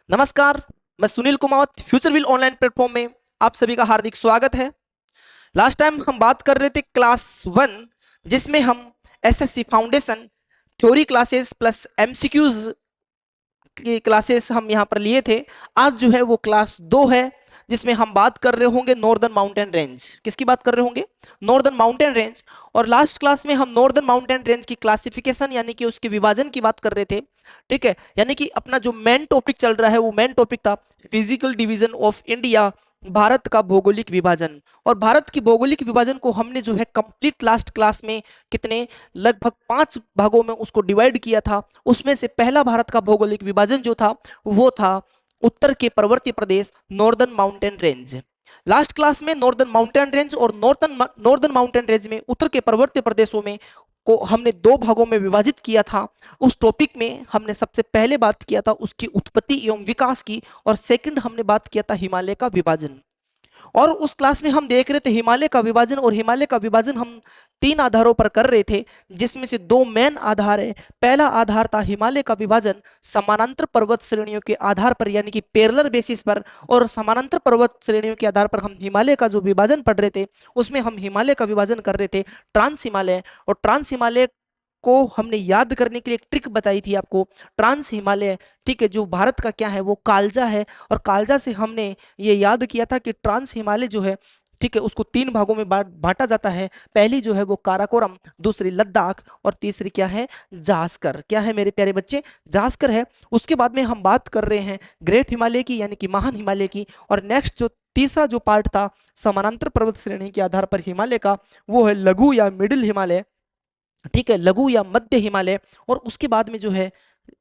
नमस्कार, मैं Sunil Kumawat future wheel online platform में आप सभी का हार्दिक स्वागत है। लास्ट टाइम हम बात कर रहे थे क्लास 1, जिसमें हम SSC foundation theory classes plus MCQs की क्लासेस हम यहाँ पर लिए थे। आज जो है वो क्लास 2 है, जिसमें हम बात कर रहे होंगे नॉर्दर्न माउंटेन रेंज। किसकी बात कर रहे होंगे? Northern mountain range. और लास्ट क्लास में हम नॉर्दर्न माउंटेन रेंज की क्लासिफिकेशन यानी कि उसके विभाजन की बात कर रहे थे। ठीक है, यानी कि अपना जो मेन टॉपिक चल रहा है वो मेन टॉपिक था physical division of India, Bharat का भौगोलिक विभाजन। और भारत की भौगोलिक विभाजन को हमने जो है कंप्लीट लास्ट क्लास में कितने लगभग 5 भागों में उसको डिवाइड किया था। उसमें से पहला भारत का भौगोलिक विभाजन जो था वो था उत्तर के पर्वतीय प्रदेश, northern mountain range. Last class में नॉर्दर्न माउंटेन रेंज और नॉर्दर्न माउंटेन रेंज में उत्तर के पर्वतीय प्रदेशों में को हमने 2 भागों में विभाजित किया था। उस टॉपिक में हमने सबसे पहले बात किया था उसकी उत्पत्ति एवं विकास की, और सेकंड हमने बात किया था हिमालय का विभाजन। और उस क्लास में हम देख रहे थे हिमालय का विभाजन, और हिमालय का विभाजन हम 3 आधारों पर कर रहे थे, जिसमें से 2 मेन आधार है। पहला आधार था हिमालय का विभाजन समानांतर पर्वत श्रेणियों के आधार पर यानी कि पैरेलल बेसिस पर, और समानांतर पर्वत श्रेणियों के आधार पर हम हिमालय का जो विभाजन पढ़ रहे थे उसमें हम हिमालय का विभाजन कर रहे थे ट्रांस हिमालय। और ट्रांस हिमालय को हमने याद करने के लिए एक ट्रिक बताई थी आपको, ट्रांस हिमालय। ठीक है, जो भारत का क्या है वो कालजा है, और कालजा से हमने ये याद किया था कि ट्रांस हिमालय जो है, ठीक है, उसको 3 भागों में बांटा जाता है। पहली जो है वो काराकोरम, दूसरी लद्दाख, और तीसरी क्या है? जास्कर। क्या है मेरे प्यारे बच्चे? जास्कर है। उसके बाद में हम बात कर रहे हैं ग्रेट हिमालय की यानी कि महान हिमालय की। और नेक्स्ट जो तीसरा जो पार्ट था समानांतर पर्वत श्रेणी के आधार पर हिमालय का, वो है लघु या मिडिल हिमालय। ठीक है, लघु या मध्य हिमालय। और उसके बाद में जो है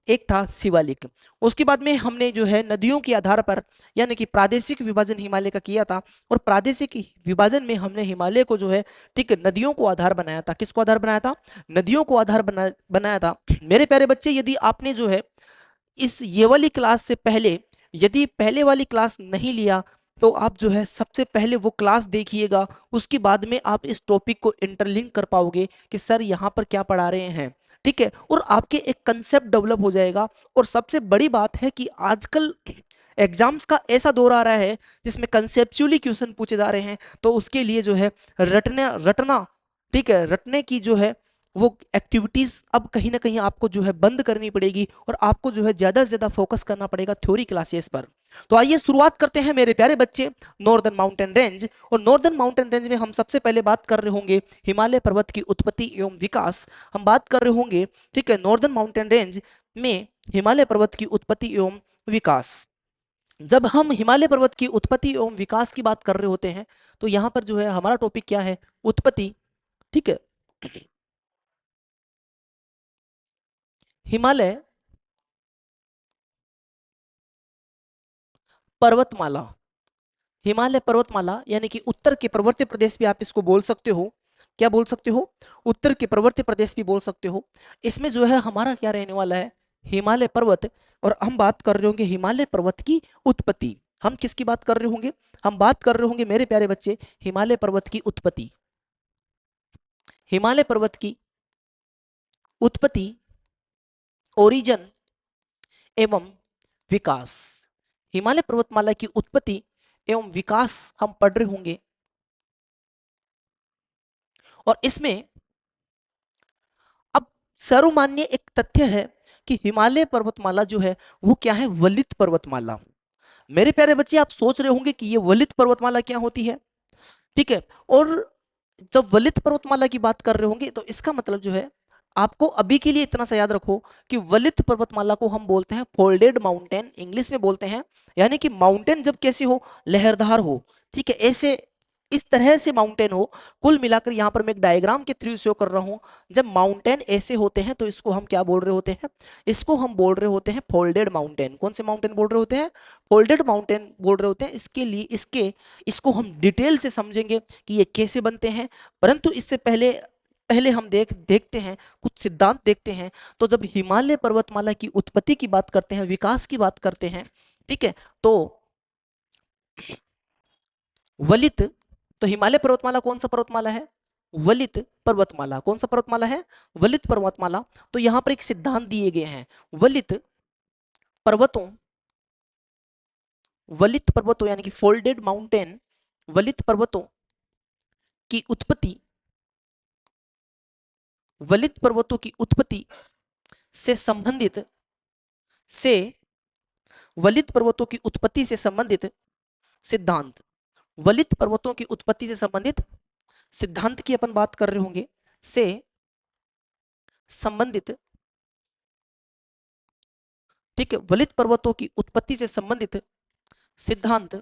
एक था शिवालिक। उसके बाद में हमने जो है नदियों के आधार पर यानी कि प्रादेशिक विभाजन हिमालय का किया था। और प्रादेशिक विभाजन में हमने हिमालय को जो है, ठीक है, नदियों को आधार बनाया था। किसको आधार बनाया था? नदियों को आधार बनाया था। मेरे प्यारे बच्चे, यदि आपने जो है इस ये वाली क्लास से पहले यदि पहले वाली क्लास नहीं लिया, तो आप जो है सबसे पहले वो क्लास देखिएगा। उसके बाद में आप इस टॉपिक को इंटरलिंक कर पाओगे कि सर यहाँ पर क्या पढ़ा रहे हैं। ठीक है, और आपके एक कंसेप्ट डेवलप हो जाएगा। और सबसे बड़ी बात है कि आजकल एग्जाम्स का ऐसा दौर आ रहा है जिसमें कंसेप्चुअली क्वेश्चन पूछे जा रहे हैं। तो उसके लिए जो है रटना रटना ठीक है, रटने की जो है वो एक्टिविटीज अब कहीं ना कहीं आपको जो है बंद करनी पड़ेगी, और आपको जो है ज्यादा से ज्यादा फोकस करना पड़ेगा थ्योरी क्लासेस पर। तो आइए शुरुआत करते हैं मेरे प्यारे बच्चे नॉर्दर्न माउंटेन रेंज। और नॉर्दर्न माउंटेन रेंज में हम सबसे पहले बात कर रहे होंगे हिमालय पर्वत की उत्पत्ति एवं विकास। हम बात कर रहे होंगे, ठीक है, नॉर्दर्न माउंटेन रेंज में हिमालय पर्वत की उत्पत्ति एवं विकास। जब हम हिमालय पर्वत की उत्पत्ति एवं विकास की बात कर रहे होते हैं, तो यहाँ पर जो है हमारा टॉपिक क्या है? उत्पत्ति। ठीक है, हिमालय पर्वतमाला। हिमालय पर्वतमाला यानी कि उत्तर के पर्वतीय प्रदेश भी आप इसको बोल सकते हो। क्या बोल सकते हो? उत्तर के पर्वतीय प्रदेश भी बोल सकते हो। इसमें जो है हमारा क्या रहने वाला है? हिमालय पर्वत। और हम बात कर रहे होंगे हिमालय पर्वत की उत्पत्ति। हम किसकी बात कर रहे होंगे? हम बात कर रहे होंगे मेरे प्यारे बच्चे हिमालय पर्वत की उत्पत्ति। हिमालय पर्वत की उत्पत्ति, ओरिजन एवं विकास। हिमालय पर्वतमाला की उत्पत्ति एवं विकास हम पढ़ रहे होंगे। और इसमें अब सर्वमान्य एक तथ्य है कि हिमालय पर्वतमाला जो है वो क्या है? वलित पर्वतमाला। मेरे प्यारे बच्चे, आप सोच रहे होंगे कि ये वलित पर्वतमाला क्या होती है। ठीक है, और जब वलित पर्वतमाला की बात कर रहे होंगे तो इसका मतलब जो है, आपको अभी के लिए इतना सा याद रखो कि वलित पर्वतमाला को हम बोलते हैं फोल्डेड माउंटेन, इंग्लिश में बोलते हैं। यानी कि माउंटेन जब कैसे हो? लहरदार हो। ठीक है, ऐसे इस तरह से माउंटेन हो। कुल मिलाकर यहाँ पर मैं एक डायग्राम के थ्रू शो कर रहा हूँ। जब माउंटेन ऐसे होते हैं तो इसको हम क्या बोल रहे होते हैं? इसको हम बोल रहे होते हैं फोल्डेड माउंटेन। कौन से माउंटेन बोल रहे होते हैं? फोल्डेड माउंटेन बोल रहे होते हैं। इसके लिए इसको हम डिटेल से समझेंगे कि ये कैसे बनते हैं। परंतु इससे पहले पहले हम देखते हैं कुछ सिद्धांत देखते हैं। तो जब हिमालय पर्वतमाला की उत्पत्ति की बात करते हैं, विकास की बात करते हैं, ठीक है, तो वलित, तो हिमालय पर्वतमाला कौन सा पर्वतमाला है? वलित पर्वतमाला। कौन सा पर्वतमाला है? वलित पर्वतमाला। तो यहां पर एक सिद्धांत दिए गए हैं, वलित पर्वतों वलित पर्वतों यानी कि फोल्डेड माउंटेन, वलित पर्वतों की उत्पत्ति, वलित पर्वतों की उत्पत्ति से संबंधित, से वलित पर्वतों की उत्पत्ति से संबंधित सिद्धांत, वलित पर्वतों की उत्पत्ति से संबंधित सिद्धांत की अपन बात कर रहे होंगे, से संबंधित, ठीक है, वलित पर्वतों की उत्पत्ति से संबंधित सिद्धांत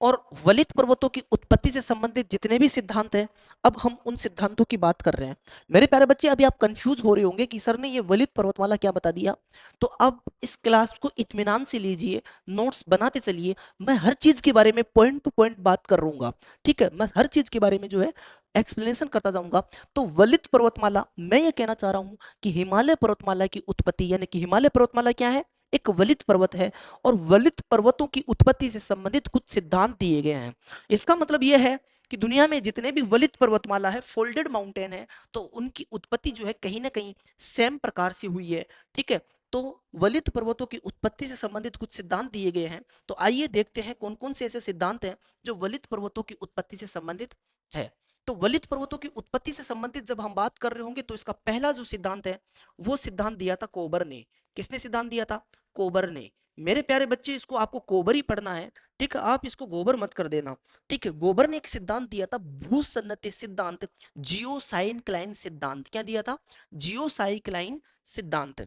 और वलित पर्वतों की उत्पत्ति से संबंधित जितने भी सिद्धांत हैं, अब हम उन सिद्धांतों की बात कर रहे हैं। मेरे प्यारे बच्चे, अभी आप कंफ्यूज हो रहे होंगे कि सर ने ये वलित पर्वतमाला क्या बता दिया। तो अब इस क्लास को इत्मीनान से लीजिए, नोट्स बनाते चलिए। मैं हर चीज के बारे में पॉइंट टू पॉइंट बात कर रहूंगा, ठीक है, मैं हर चीज के बारे में जो है एक्सप्लेनेशन करता जाऊंगा। तो वलित पर्वतमाला, मैं ये कहना चाह रहा हूं कि हिमालय पर्वतमाला की उत्पत्ति, यानी कि हिमालय पर्वतमाला क्या है, एक वलित पर्वत है और वलित पर्वतों की उत्पत्ति से संबंधित कुछ सिद्धांत दिए गए हैं। इसका मतलब यह है कि दुनिया में जितने भी वलित पर्वतमाला है, फोल्डेड माउंटेन है, तो उनकी उत्पत्ति जो है कहीं ना कहीं सेम प्रकार से हुई है, ठीक है। तो वलित पर्वतों की उत्पत्ति से संबंधित कुछ सिद्धांत दिए गए हैं। तो आइए देखते हैं कौन कौन से ऐसे सिद्धांत हैं जो वलित पर्वतों की उत्पत्ति से संबंधित है। तो वलित पर्वतों की उत्पत्ति से संबंधित जब हम बात कर रहे होंगे, तो इसका पहला जो सिद्धांत है वो सिद्धांत दिया था कोबर ने। किसने सिद्धांत दिया था? कोबर ने। मेरे प्यारे बच्चे, इसको आपको कोबर ही पढ़ना है, ठीक है, आप इसको गोबर मत कर देना, ठीक है। गोबर ने एक सिद्धांत दिया था, भूसन्नति सिद्धांत, जियोसाइनक्लाइन सिद्धांत। क्या दिया था? जियोसाइक्लाइन सिद्धांत,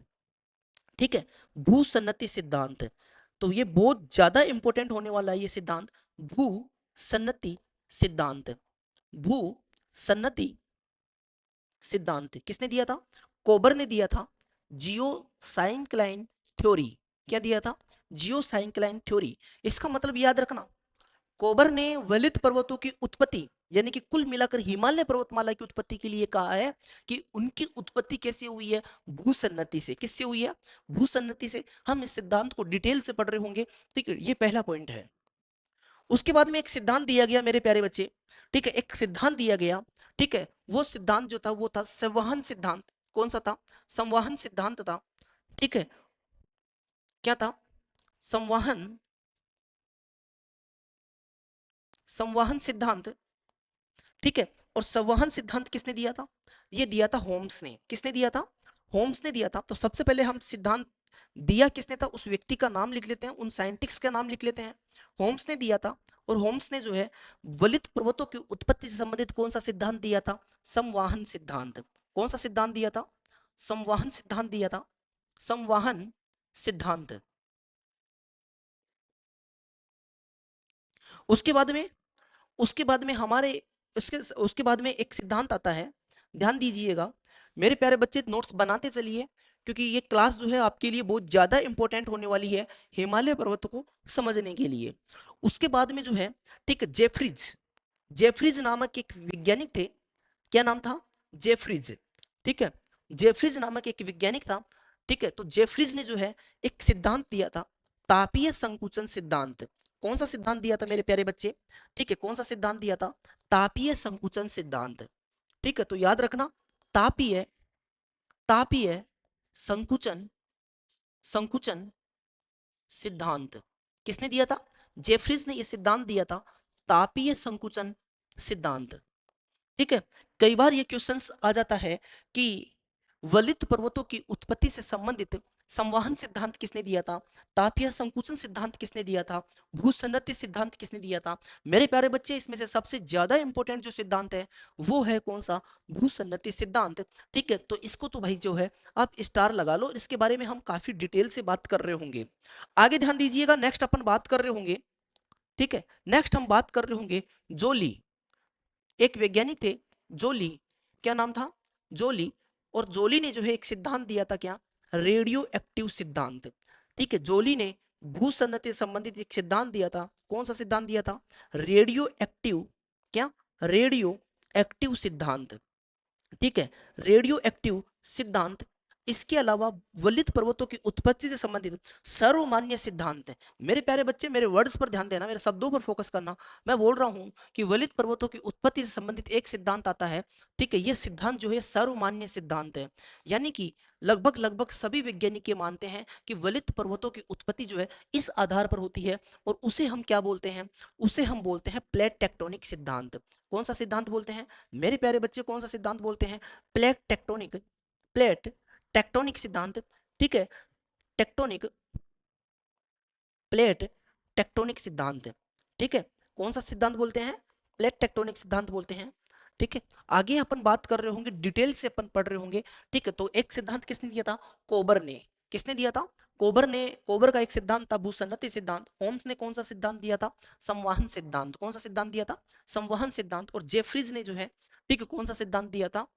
ठीक है, भूसन्नति सिद्धांत। तो ये बहुत ज्यादा इंपॉर्टेंट होने वाला है ये सिद्धांत, भू सन्नति सिद्धांत। भू सन्नति सिद्धांत किसने दिया था? कोबर ने दिया था। जियोसाइनक्लाइन थ्योरी, क्या दिया था? जियोसाइनक्लाइन थ्योरी। इसका मतलब याद रखना, कोबर ने वलित पर्वतों की उत्पत्ति, यानी कि कुल मिलाकर हिमालय पर्वतमाला की उत्पत्ति के लिए कहा है कि उनकी उत्पत्ति कैसे हुई है? भूसन्नति से। किससे हुई है? भूसन्नति से। हम इस सिद्धांत को डिटेल से पढ़ रहे होंगे, ठीक है, ये पहला पॉइंट है। उसके बाद में एक सिद्धांत दिया गया मेरे प्यारे बच्चे, ठीक है, एक सिद्धांत दिया गया, ठीक है। वो सिद्धांत जो था वो था संवहन सिद्धांत। कौन सा था? संवहन सिद्धांत था, ठीक है। क्या था? संवहन, संवहन सिद्धांत, ठीक है। और संवहन सिद्धांत किसने दिया था? ये दिया था होम्स ने। किसने दिया था? होम्स ने दिया था। तो सबसे पहले हम सिद्धांत दिया किसने था, उस व्यक्ति का नाम लिख लेते हैं, उन साइंटिस्ट का नाम लिख लेते हैं। होम्स ने दिया था। और होम्स ने जो है वलित पर्वतों की उत्पत्ति से संबंधित कौन सा सिद्धांत दिया था? संवाहन सिद्धांत। कौन सा सिद्धांत दिया था? संवाहन सिद्धांत दिया था। संवाहन सिद्धांत। उसके बाद में, उसके बाद में हमारे, उसके उसके बाद में एक सिद्धांत आता है, ध्यान दीजिएगा मेरे प्यारे बच्चे, नोट्स बनाते चलिए, क्योंकि ये क्लास जो है आपके लिए बहुत ज्यादा इंपॉर्टेंट होने वाली है हिमालय पर्वत को समझने के लिए। उसके बाद में जो है, ठीक है, जेफ्रीज, जेफ्रीज नामक एक वैज्ञानिक थे। क्या नाम था? जेफ्रीज, ठीक है। जेफ्रीज नामक एक वैज्ञानिक था, ठीक है। तो जेफ्रीज ने जो है एक सिद्धांत दिया था, तापीय संकुचन सिद्धांत। कौन सा सिद्धांत दिया था मेरे प्यारे बच्चे? ठीक है, कौन सा सिद्धांत दिया था? तापीय संकुचन सिद्धांत, ठीक है। तो याद रखना, तापीय, तापीय संकुचन, संकुचन सिद्धांत किसने दिया था? जेफ्रीज ने यह सिद्धांत दिया था, तापीय संकुचन सिद्धांत, ठीक है। कई बार ये क्वेश्चंस आ जाता है कि वलित पर्वतों की उत्पत्ति से संबंधित संवहन सिद्धांत किसने दिया था, तापीय संकुचन सिद्धांत किसने दिया था, भूसन्नति सिद्धांत किसने दिया था? मेरे प्यारे बच्चे, इसमें से सबसे ज्यादा इंपॉर्टेंट जो सिद्धांत है वो है कौन सा? भूसन्नति सिद्धांत, ठीक है। तो इसको तो भाई जो है आप स्टार लगा लो, इसके बारे में हम काफी डिटेल से बात कर रहे होंगे। आगे ध्यान दीजिएगा, नेक्स्ट अपन बात कर रहे होंगे, ठीक है, नेक्स्ट हम बात कर रहे होंगे जोली। एक वैज्ञानिक थे जोली। क्या नाम था? जोली। और जोली ने जो है एक सिद्धांत दिया था, क्या? रेडियो एक्टिव सिद्धांत, ठीक है। जोली ने भूसन्नति से संबंधित एक सिद्धांत दिया था। कौन सा सिद्धांत दिया था? रेडियो एक्टिव, क्या? रेडियो एक्टिव सिद्धांत, ठीक है, रेडियो एक्टिव सिद्धांत इसके अलावा वलित पर्वतों की उत्पत्ति से संबंधित सर्वमान्य सिद्धांत है। मेरे प्यारे बच्चे, मेरे वर्ड्स पर ध्यान देना, मेरे शब्दों पर फोकस करना। मैं बोल रहा हूं कि वलित पर्वतों की उत्पत्ति से संबंधित एक सिद्धांत आता है, ठीक है। यह सिद्धांत जो है सर्वमान्य सिद्धांत है, यानी कि लगभग लगभग सभी वैज्ञानिक ये मानते हैं कि वलित पर्वतों की उत्पत्ति जो है इस आधार पर होती है, और उसे हम क्या बोलते हैं, उसे हम बोलते हैं प्लेट टेक्टोनिक सिद्धांत। कौन सा सिद्धांत बोलते हैं मेरे प्यारे बच्चे, कौन सा सिद्धांत बोलते हैं? प्लेट टेक्टोनिक, प्लेट टेक्टोनिक सिद्धांत, ठीक है। टेक्टोनिक, प्लेट टेक्टोनिक सिद्धांत, ठीक है। कौन सा सिद्धांत बोलते हैं? प्लेट टेक्टोनिक सिद्धांत बोलते हैं, ठीक है। आगे अपन बात कर रहे होंगे, डिटेल से अपन पढ़ रहे होंगे, ठीक है। तो एक सिद्धांत किसने दिया था? कोबर ने। किसने दिया था? कोबर ने। कोबर का एक सिद्धांत था भूसन्नति सिद्धांत। होम्स ने कौन सा सिद्धांत दिया था? संवहन सिद्धांत। कौन सा सिद्धांत दिया था? संवहन सिद्धांत। और जेफ्रीज ने जो है, ठीक है, कौन सा सिद्धांत दिया था?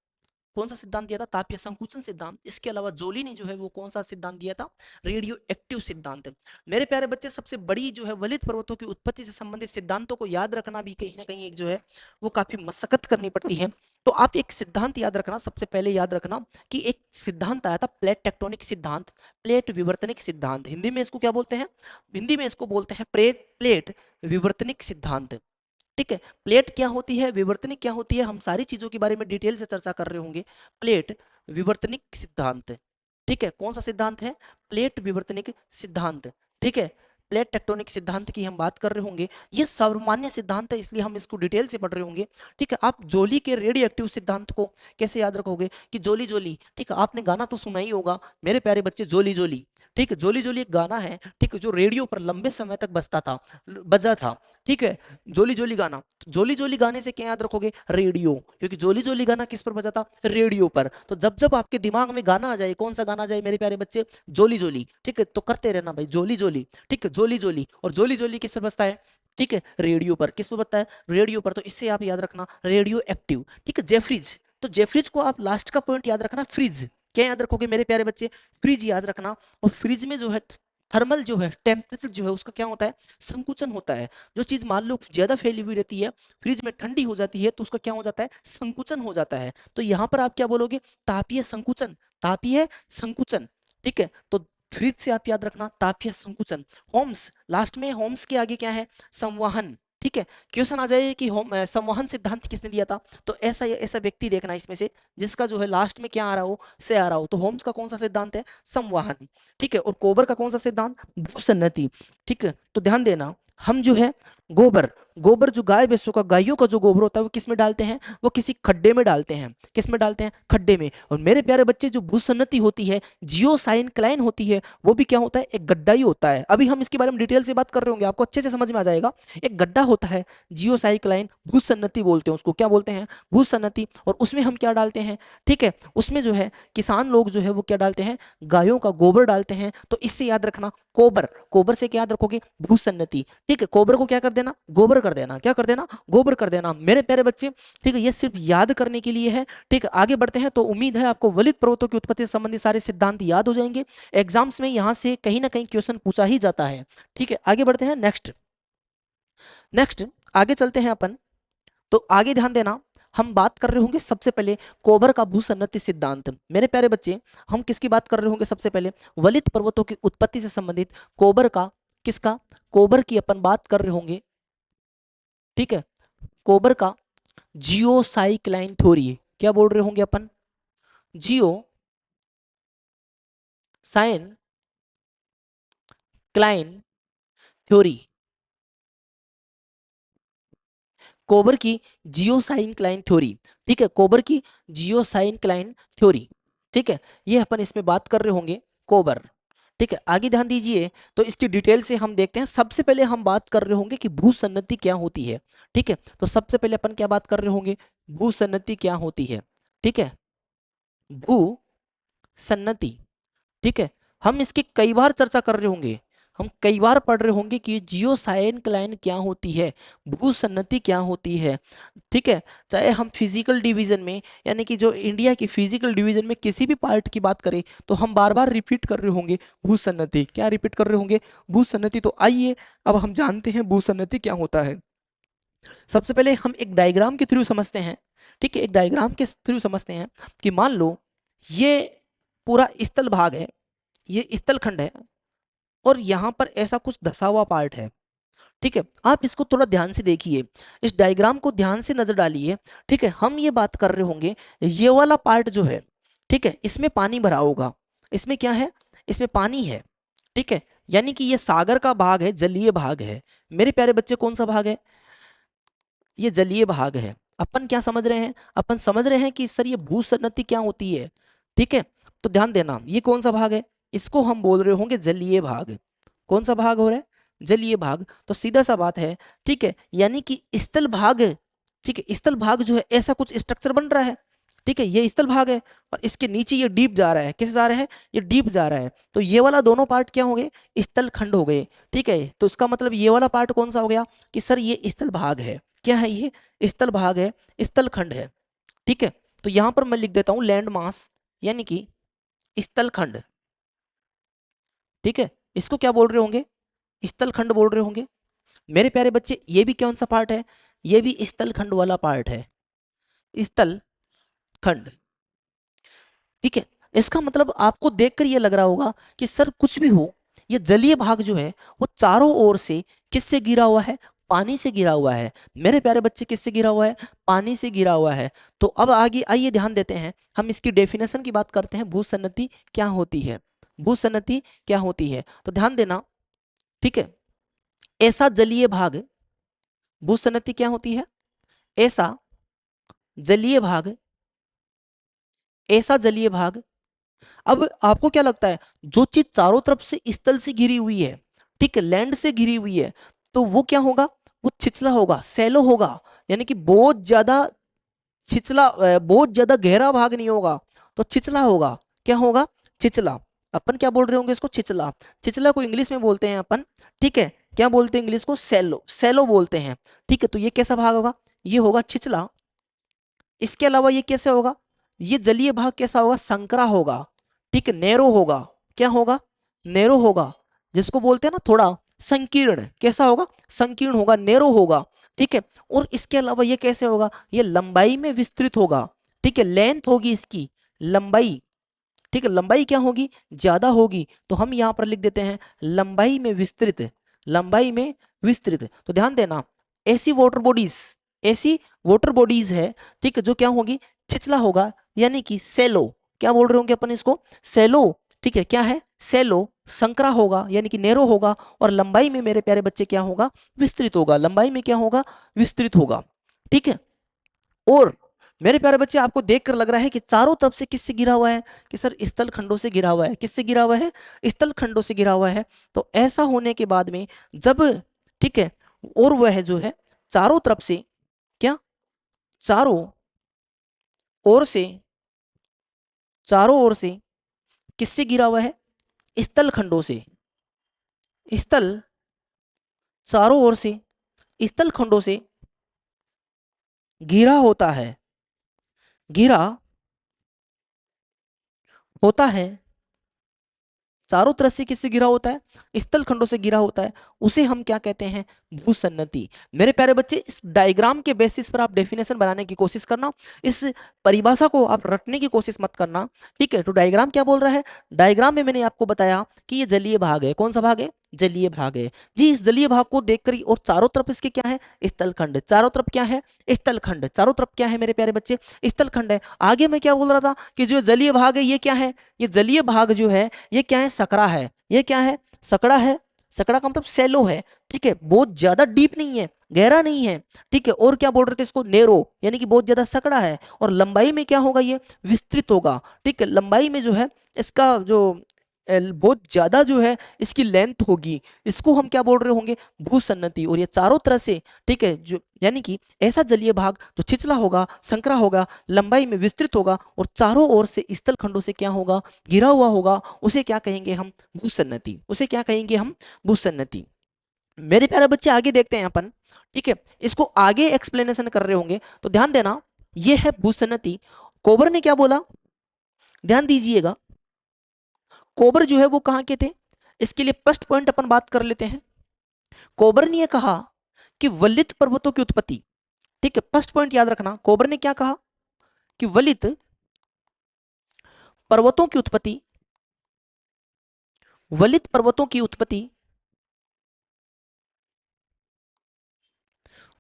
कौन सा सिद्धांत दिया था? तापीय संकुचन सिद्धांत। इसके अलावा जोली ने जो है वो कौन सा सिद्धांत दिया था? रेडियो एक्टिव सिद्धांत। मेरे प्यारे बच्चे, सबसे बड़ी जो है वलित पर्वतों की उत्पत्ति से संबंधित सिद्धांतों को याद रखना भी कहीं ना कहीं एक जो है वो काफी मशक्कत करनी पड़ती है। तो आप एक सिद्धांत याद रखना, सबसे पहले याद रखना कि एक सिद्धांत आया था प्लेट टेक्टोनिक सिद्धांत, प्लेट विवर्तनिक सिद्धांत। हिंदी में इसको क्या बोलते हैं? हिंदी में इसको बोलते हैं प्लेट विवर्तनिक सिद्धांत, ठीक है। प्लेट क्या होती है, विवर्तनिक क्या होती है, हम सारी चीजों के बारे में डिटेल से चर्चा कर रहे होंगे। प्लेट विवर्तनिक सिद्धांत, ठीक है। कौन सा सिद्धांत है? प्लेट विवर्तनिक सिद्धांत, ठीक है। प्लेट टेक्टोनिक सिद्धांत की हम बात कर रहे होंगे। ये सर्वमान्य सिद्धांत है, इसलिए हम इसको डिटेल से पढ़ रहे होंगे, ठीक है। आप जोली के रेडियो एक्टिव सिद्धांत को कैसे याद रखोगे कि जोली जोली, ठीक है। आपने गाना तो सुना ही होगा मेरे प्यारे बच्चे, जोली जोली, ठीक है। जोली जोली एक गाना है, ठीक है, जो रेडियो पर लंबे समय तक बजता था, बजा था, ठीक है। जोली जोली गाना, तो जोली जोली गाने से क्या याद रखोगे? रेडियो, क्योंकि जोली जोली गाना किस पर बजा था? रेडियो पर। तो जब जब आपके दिमाग में गाना आ जाए, कौन सा गाना आ जाए मेरे प्यारे बच्चे? जोली जोली, ठीक है। तो करते रहना भाई, जोली जोली, ठीक है, जोली जोली। और जोली जोली किस पर बजता है? ठीक है, रेडियो पर। किस पर बजता है? रेडियो पर। तो इससे आप याद रखना रेडियो एक्टिव, ठीक है। जेफ्रीज, तो जेफ्रीज को आप लास्ट का पॉइंट याद रखना, फ्रिज। क्या याद रखोगे मेरे प्यारे बच्चे? फ्रिज याद रखना। और फ्रिज में जो है थर्मल जो है टेम्परेचर जो है उसका क्या होता है? संकुचन होता है। जो चीज मान लो ज्यादा फैली हुई रहती है, फ्रिज में ठंडी हो जाती है, तो उसका क्या हो जाता है? संकुचन हो जाता है। तो यहां पर आप क्या बोलोगे? तापीय संकुचन, तापीय संकुचन, ठीक है। तो फ्रिज से आप याद रखना तापीय संकुचन। होम्स, लास्ट में होम्स के आगे क्या है? संवहन, ठीक है। क्वेश्चन आ जाए कि संवहन सिद्धांत किसने दिया था, तो ऐसा ऐसा व्यक्ति देखना इसमें से जिसका जो है लास्ट में क्या आ रहा हो? से आ रहा हो। तो होम्स का कौन सा सिद्धांत है? संवहन, ठीक है। और कोबर का कौन सा सिद्धांत? भूसन्नति, ठीक है। तो ध्यान देना, हम जो है गोबर, गोबर जो गाय भैंसों का, गायों का जो गोबर होता है वो किस में डालते हैं? वो किसी खड्डे में डालते हैं। किस में डालते हैं? खड्डे में। और मेरे प्यारे बच्चे, जो भूसन्नति होती है, जियोसाइनक्लाइन होती है, वो भी क्या होता है? एक गड्ढा ही होता है। अभी हम इसके बारे में डिटेल से बात कर रहे होंगे, आपको अच्छे से समझ में आ जाएगा। एक गड्ढा होता है, जियोसाइक्लाइन, भूसन्नति बोलते हैं उसको। क्या बोलते हैं? भूसन्नति। और उसमें हम क्या डालते हैं? ठीक है, उसमें जो है किसान लोग जो है वो क्या डालते हैं? गायों का गोबर डालते हैं। तो इससे याद रखना कोबर, कोबर से क्या याद रखोगे? भूसन्नति, ठीक है। कोबर को क्या कर देना? गोबर कर देना। क्या कर देना? गोबर कर देना मेरे प्यारे बच्चे, ठीक है। ये सिर्फ याद करने के लिए है, ठीक है। आगे बढ़ते हैं। तो उम्मीद है आपको वलित पर्वतों की उत्पत्ति से संबंधित सारे सिद्धांत याद हो जाएंगे। एग्जाम्स में यहां से कहीं ना कहीं क्वेश्चन पूछा ही जाता है, ठीक है। आगे बढ़ते हैं। नेक्स्ट नेक्स्ट आगे चलते हैं अपन। तो आगे ध्यान देना, हम बात कर रहे होंगे सबसे पहले कोबर का भूसन्नति सिद्धांत। मेरे प्यारे बच्चे, हम किसकी बात कर रहे होंगे? सबसे पहले वलित पर्वतों की उत्पत्ति से संबंधित कोबर का, किसका? कोबर की अपन बात कर रहे होंगे, ठीक है। कोबर का जियोसाइक्लाइन थ्योरी, क्या बोल रहे होंगे अपन? जियो साइन क्लाइन थ्योरी, कोबर की जियोसाइन क्लाइन थ्योरी, ठीक है। कोबर की जियोसाइन क्लाइन थ्योरी, ठीक है। ये अपन इसमें बात कर रहे होंगे कोबर, ठीक है। आगे ध्यान दीजिए, तो इसकी डिटेल से हम देखते हैं। सबसे पहले हम बात कर रहे होंगे कि भूसन्नति क्या होती है, ठीक है। तो सबसे पहले अपन क्या बात कर रहे होंगे? भूसन्नति क्या होती है, ठीक है। भू सन्नति, ठीक है। हम इसकी कई बार चर्चा कर रहे होंगे, हम कई बार पढ़ रहे होंगे कि जियोसाइनक्लाइन क्या होती है, भूसन्नति क्या होती है, ठीक है। चाहे हम फिजिकल डिवीजन में, यानी कि जो इंडिया की फिजिकल डिवीजन में किसी भी पार्ट की बात करें, तो हम बार बार रिपीट कर रहे होंगे भूसन्नति। क्या रिपीट कर रहे होंगे? भूसन्नति। तो आइए अब हम जानते हैं भूसन्नति क्या होता है। सबसे पहले हम एक डायग्राम के थ्रू समझते हैं, ठीक है। एक डायग्राम के थ्रू समझते हैं कि मान लो ये पूरा स्थल भाग है, ये स्थल खंड है, और यहाँ पर ऐसा कुछ धसा हुआ पार्ट है। ठीक है, आप इसको थोड़ा ध्यान से देखिए, इस डायग्राम को ध्यान से नजर डालिए। ठीक है, हम ये बात कर रहे होंगे ये वाला पार्ट जो है, ठीक है, इसमें पानी भरा होगा, इसमें क्या है, इसमें पानी है। ठीक है, यानी कि ये सागर का भाग है, जलीय भाग है। मेरे प्यारे बच्चे कौन सा भाग है, ये जलीय भाग है। अपन क्या समझ रहे हैं, अपन समझ रहे हैं कि सर ये भूसन्नति क्या होती है। ठीक है, तो ध्यान देना, ये कौन सा भाग है, इसको हम बोल रहे होंगे जलीय भाग। कौन सा भाग हो रहा है, जलीय भाग। तो सीधा सा बात है, ठीक है, यानी कि स्थल भाग, ठीक है, स्थल भाग जो है ऐसा कुछ स्ट्रक्चर बन रहा है। ठीक है, ये स्थल भाग है, और इसके नीचे ये डीप जा रहा है, किस जा रहा है, ये डीप जा रहा है। तो ये वाला दोनों पार्ट क्या हो गए, स्थल खंड हो गए। ठीक है, तो इसका मतलब ये वाला पार्ट कौन सा हो गया, कि सर ये स्थल भाग है। क्या है ये, स्थल भाग है, स्थल खंड है। ठीक है, तो यहां पर मैं लिख देता हूं लैंड मास, यानी कि स्थल खंड। ठीक है, इसको क्या बोल रहे होंगे, स्थल खंड बोल रहे होंगे। मेरे प्यारे बच्चे ये भी कौन सा पार्ट है, ये भी स्थल खंड वाला पार्ट है, स्थल खंड। ठीक है, इसका मतलब आपको देखकर ये लग रहा होगा कि सर कुछ भी हो, ये जलीय भाग जो है वो चारों ओर से किससे घिरा हुआ है, पानी से घिरा हुआ है। मेरे प्यारे बच्चे किससे घिरा हुआ है, पानी से घिरा हुआ है। तो अब आगे आइए ध्यान देते हैं, हम इसकी डेफिनेशन की बात करते हैं, भूसन्नति क्या होती है, भूसन्नति क्या होती है। तो ध्यान देना, ठीक है, ऐसा जलीय भाग, भूसन्नति क्या होती है, ऐसा जलीय भाग, ऐसा जलीय भाग। अब आपको क्या लगता है, जो चीज चारों तरफ से स्थल से घिरी हुई है, ठीक है, लैंड से घिरी हुई है, तो वो क्या होगा, वो छिछला होगा, सैलो होगा, यानी कि बहुत ज्यादा छिछला, बहुत ज्यादा गहरा भाग नहीं होगा, तो छिछला होगा। क्या होगा, छिछला। अपन क्या बोल रहे होंगे इसको, छिछला। छिछला को इंग्लिश में बोलते हैं अपन, ठीक है, क्या बोलते हैं इंग्लिश को, सैलो, सैलो बोलते हैं। ठीक है, तो ये कैसा भाग होगा, ये होगा छिछला। इसके अलावा ये कैसे होगा, ये जलीय भाग कैसा होगा, संकरा होगा। ठीक है, नैरो होगा। क्या होगा, नैरो होगा, जिसको बोलते हैं ना थोड़ा संकीर्ण। कैसा होगा, संकीर्ण होगा, नैरो होगा। ठीक है, और इसके अलावा ये कैसे होगा, ये लंबाई में विस्तृत होगा। ठीक है, लेंथ होगी इसकी, लंबाई। ठीक है, लंबाई क्या होगी, ज्यादा होगी, तो हम यहां पर लिख देते हैं लंबाई में विस्तृत, लंबाई में विस्तृत। तो ध्यान देना, ऐसी वाटर बॉडीज, ऐसी वाटर बॉडीज है, ठीक है, जो क्या होगी, छिछला होगा, यानी कि सेलो। क्या बोल रहे होंगे अपन इसको, सेलो। ठीक है, क्या है, सेलो, संकरा होगा, यानी कि नैरो होगा, और लंबाई में मेरे प्यारे बच्चे क्या होगा, विस्तृत होगा, लंबाई में क्या होगा, विस्तृत होगा। ठीक है, और मेरे प्यारे बच्चे आपको देखकर लग रहा है कि चारों तरफ से किससे घिरा हुआ है, कि सर स्थल खंडों से घिरा हुआ है। किससे घिरा हुआ है, स्थल खंडों से घिरा हुआ है। तो ऐसा होने के बाद में जब, ठीक है, और वह जो है चारों तरफ से, क्या, चारों ओर से, चारों ओर से किससे घिरा हुआ है, स्थल खंडों से। स्थल, चारों ओर से स्थल खंडों से घिरा होता है, घिरा होता है, चारों तरफ से किससे घिरा होता है, स्थल खंडों से घिरा होता है, उसे हम क्या कहते हैं, भूसन्नति। मेरे प्यारे बच्चे इस डायग्राम के बेसिस पर आप डेफिनेशन बनाने की कोशिश करना, इस परिभाषा को आप रटने की कोशिश मत करना। ठीक है, तो डायग्राम क्या बोल रहा है, डायग्राम में मैंने आपको बताया कि ये जलीय भाग है। कौन सा भाग है, जलीय भाग है जी। इस जलीय भाग को देखकर ही, और चारों तरफ इसके क्या है, स्थल खंड, चारों तरफ क्या है, स्थल खंड, चारों तरफ क्या है मेरे प्यारे बच्चे, स्थल खंड है। आगे मैं क्या बोल रहा था, कि जो जलीय भाग है ये क्या है, ये जलीय भाग जो है ये क्या है, सकरा है। ये क्या है, सकड़ा है। सकड़ा का मतलब सैलो है। ठीक है, बहुत ज्यादा डीप नहीं है, गहरा नहीं है। ठीक है, और क्या बोल रहे थे इसको, नेरो, यानी कि बहुत ज्यादा सकड़ा है। और लंबाई में क्या होगा, ये विस्तृत होगा। ठीक है, लंबाई में जो है इसका जो बहुत ज्यादा जो है इसकी लेंथ होगी, इसको हम क्या बोल रहे होंगे, भूसन्नति। और ये चारों तरह से, ठीक है, जो यानी कि ऐसा जलीय भाग जो छिछला होगा, संकरा होगा, लंबाई में विस्तृत होगा, और चारों ओर से स्थल खंडों से क्या होगा, घिरा हुआ होगा, उसे क्या कहेंगे हम, भूसन्नति। उसे क्या कहेंगे हम, भूसन्नति। मेरे प्यारे बच्चे आगे देखते हैं अपन। ठीक है, इसको आगे एक्सप्लेनेशन कर रहे होंगे, तो ध्यान देना, ये है भूसन्नति। कोबर ने क्या बोला, ध्यान दीजिएगा, कोबर जो है वो कहाँ के थे, इसके लिए फर्स्ट पॉइंट अपन बात कर लेते हैं। कोबर ने कहा कि वलित पर्वतों की उत्पत्ति, ठीक है, फर्स्ट पॉइंट याद रखना, कोबर ने क्या कहा, कि वलित पर्वतों की उत्पत्ति, वलित पर्वतों की उत्पत्ति,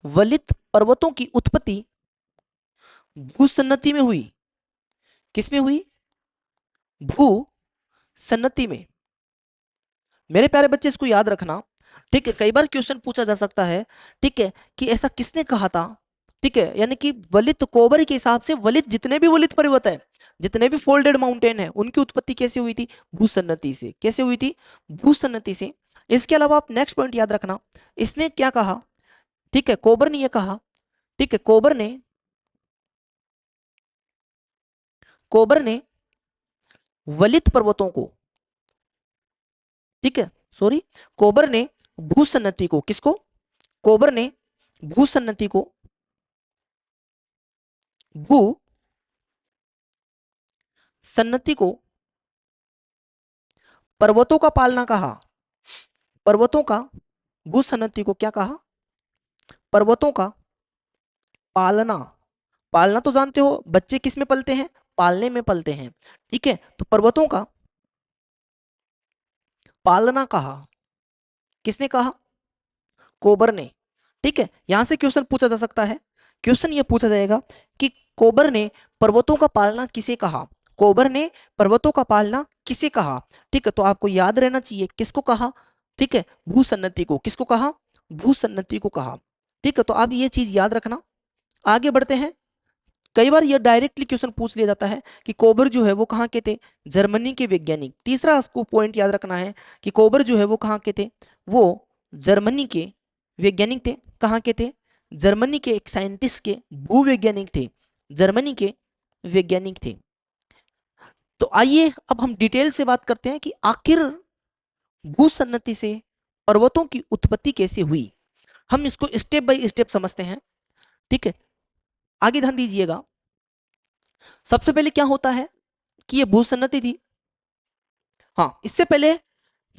वलित पर्वतों की उत्पत्ति भूसन्नति में हुई। किसमें हुई? भू सन्नति में। मेरे प्यारे बच्चे इसको याद रखना, ठीक है। कई बार क्वेश्चन पूछा जा सकता है, ठीक है, कि ऐसा किसने कहा था, ठीक है। यानी कि वलित कोबर के हिसाब से वलित जितने भी वलित पर्वत है, जितने भी फोल्डेड माउंटेन है, उनकी उत्पत्ति कैसे हुई थी? भूसन्नति से। कैसे हुई थी? भूसन्नति से। इसके अलावा आप नेक्स्ट पॉइंट याद रखना, इसने क्या कहा, ठीक है, कोबर ने यह कहा, ठीक है, कोबर ने वलित पर्वतों को, ठीक है, सॉरी, कोबर ने भूसन्नति को, किसको? कोबर ने भूसन्नति को, भू सन्नति को पर्वतों का पालना कहा। पर्वतों का, भूसन्नति को क्या कहा? पर्वतों का पालना। पालना तो जानते हो, बच्चे किस में पलते हैं? पालने में पलते हैं, ठीक है। तो पर्वतों का पालना कहा। किसने कहा? कोबर ने, ठीक है। यहां से क्वेश्चन पूछा जा सकता है, क्वेश्चन ये पूछा जाएगा कि कोबर ने पर्वतों का पालना किसे कहा? कोबर ने पर्वतों का पालना किसे कहा? ठीक है, तो आपको याद रहना चाहिए किसको कहा, ठीक है, भूसन्नति को। किसको कहा? भूसन्नति को कहा, ठीक है। तो आप ये चीज याद रखना। आगे बढ़ते हैं। कई बार ये डायरेक्टली क्वेश्चन पूछ लिया जाता है कि कोबर जो है वो कहाँ के थे? जर्मनी के वैज्ञानिक। तीसरा आपको पॉइंट याद रखना है कि कोबर जो है वो कहाँ के थे? वो जर्मनी के वैज्ञानिक थे। कहाँ के थे? जर्मनी के एक साइंटिस्ट के, भूवैज्ञानिक थे, जर्मनी के वैज्ञानिक थे। तो आइए अब हम डिटेल से बात करते हैं कि आखिर भूसन्नति से पर्वतों की उत्पत्ति कैसे हुई। हम इसको स्टेप बाय स्टेप समझते हैं, ठीक है। आगे ध्यान दीजिएगा। सबसे पहले क्या होता है कि ये भूसन्नति थी। हाँ, इससे पहले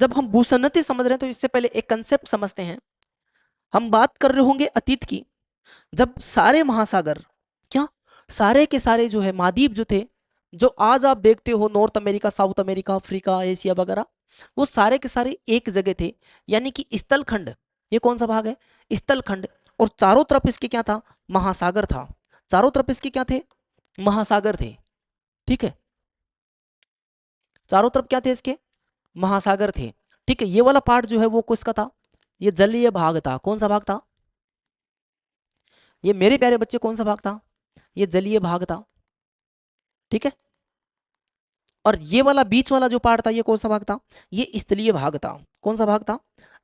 जब हम भूसन्नति समझ रहे हैं तो इससे पहले एक कंसेप्ट समझते हैं। हम बात कर रहे होंगे अतीत की, जब सारे महासागर, क्या सारे के सारे जो है महाद्वीप जो थे, जो आज आप देखते हो north America, south America, Africa, Asia वगैरह, वो सारे के सारे एक जगह थे। यानी कि स्थल खंड, ये कौन सा भाग है? स्थल खंड। और चारों तरफ इसके क्या था? महासागर था। चारों तरफ इसके क्या थे? महासागर थे, ठीक है। चारों तरफ क्या थे इसके? महासागर थे, ठीक है। ये वाला पार्ट जो है वो किसका था? ये जलीय भाग था। कौन सा भाग था? ये मेरे प्यारे बच्चे कौन सा भाग था? ये जलीय भाग था, ठीक है। और ये वाला बीच वाला जो पार्ट था ये कौन सा भाग था? ये स्थलीय भाग था। कौन सा भाग था?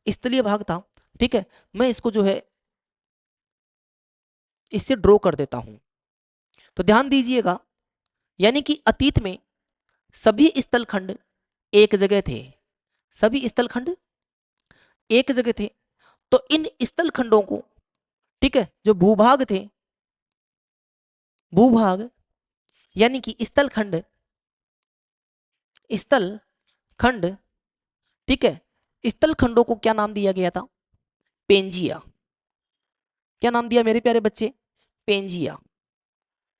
स्थलीय भाग था, ठीक है। मैं इसको जो है इससे ड्रॉ कर देता हूं, तो ध्यान दीजिएगा। यानी कि अतीत में सभी स्थल खंड एक जगह थे। सभी स्थल खंड एक जगह थे। तो इन स्थल खंडों को, ठीक है, जो भूभाग थे, भूभाग यानी कि स्थल खंड, स्थल खंड, ठीक है, स्थल खंडों को क्या नाम दिया गया था? पेंजिया। क्या नाम दिया मेरे प्यारे बच्चे? पेंजिया,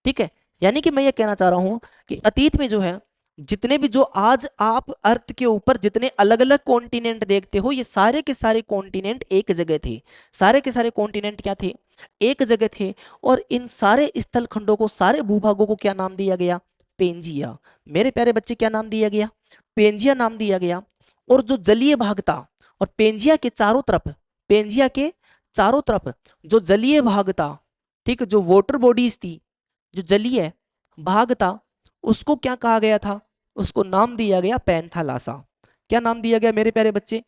ठीक है। यानी कि मैं ये कहना चाह रहा हूं कि अतीत में जो है, जितने भी जो आज आप अर्थ के ऊपर जितने अलग अलग कॉन्टिनेंट देखते हो, ये सारे के सारे कॉन्टिनेंट एक जगह थे। सारे के सारे कॉन्टिनेंट क्या थे? एक जगह थे। और इन सारे स्थल खंडों को, सारे भूभागों को क्या नाम दिया गया? पेंजिया। मेरे प्यारे बच्चे क्या नाम दिया गया? पेंजिया नाम दिया गया। और जो जलीय भाग था, और पेंजिया के चारों तरफ, पेंजिया के चारों तरफ जो जलीय भाग था, ठीक है, जो वाटर बॉडीज थी, जो जलीय भाग था, उसको क्या कहा गया था? उसको नाम दिया गया पैंथालासा। क्या नाम दिया गया मेरे प्यारे बच्चे?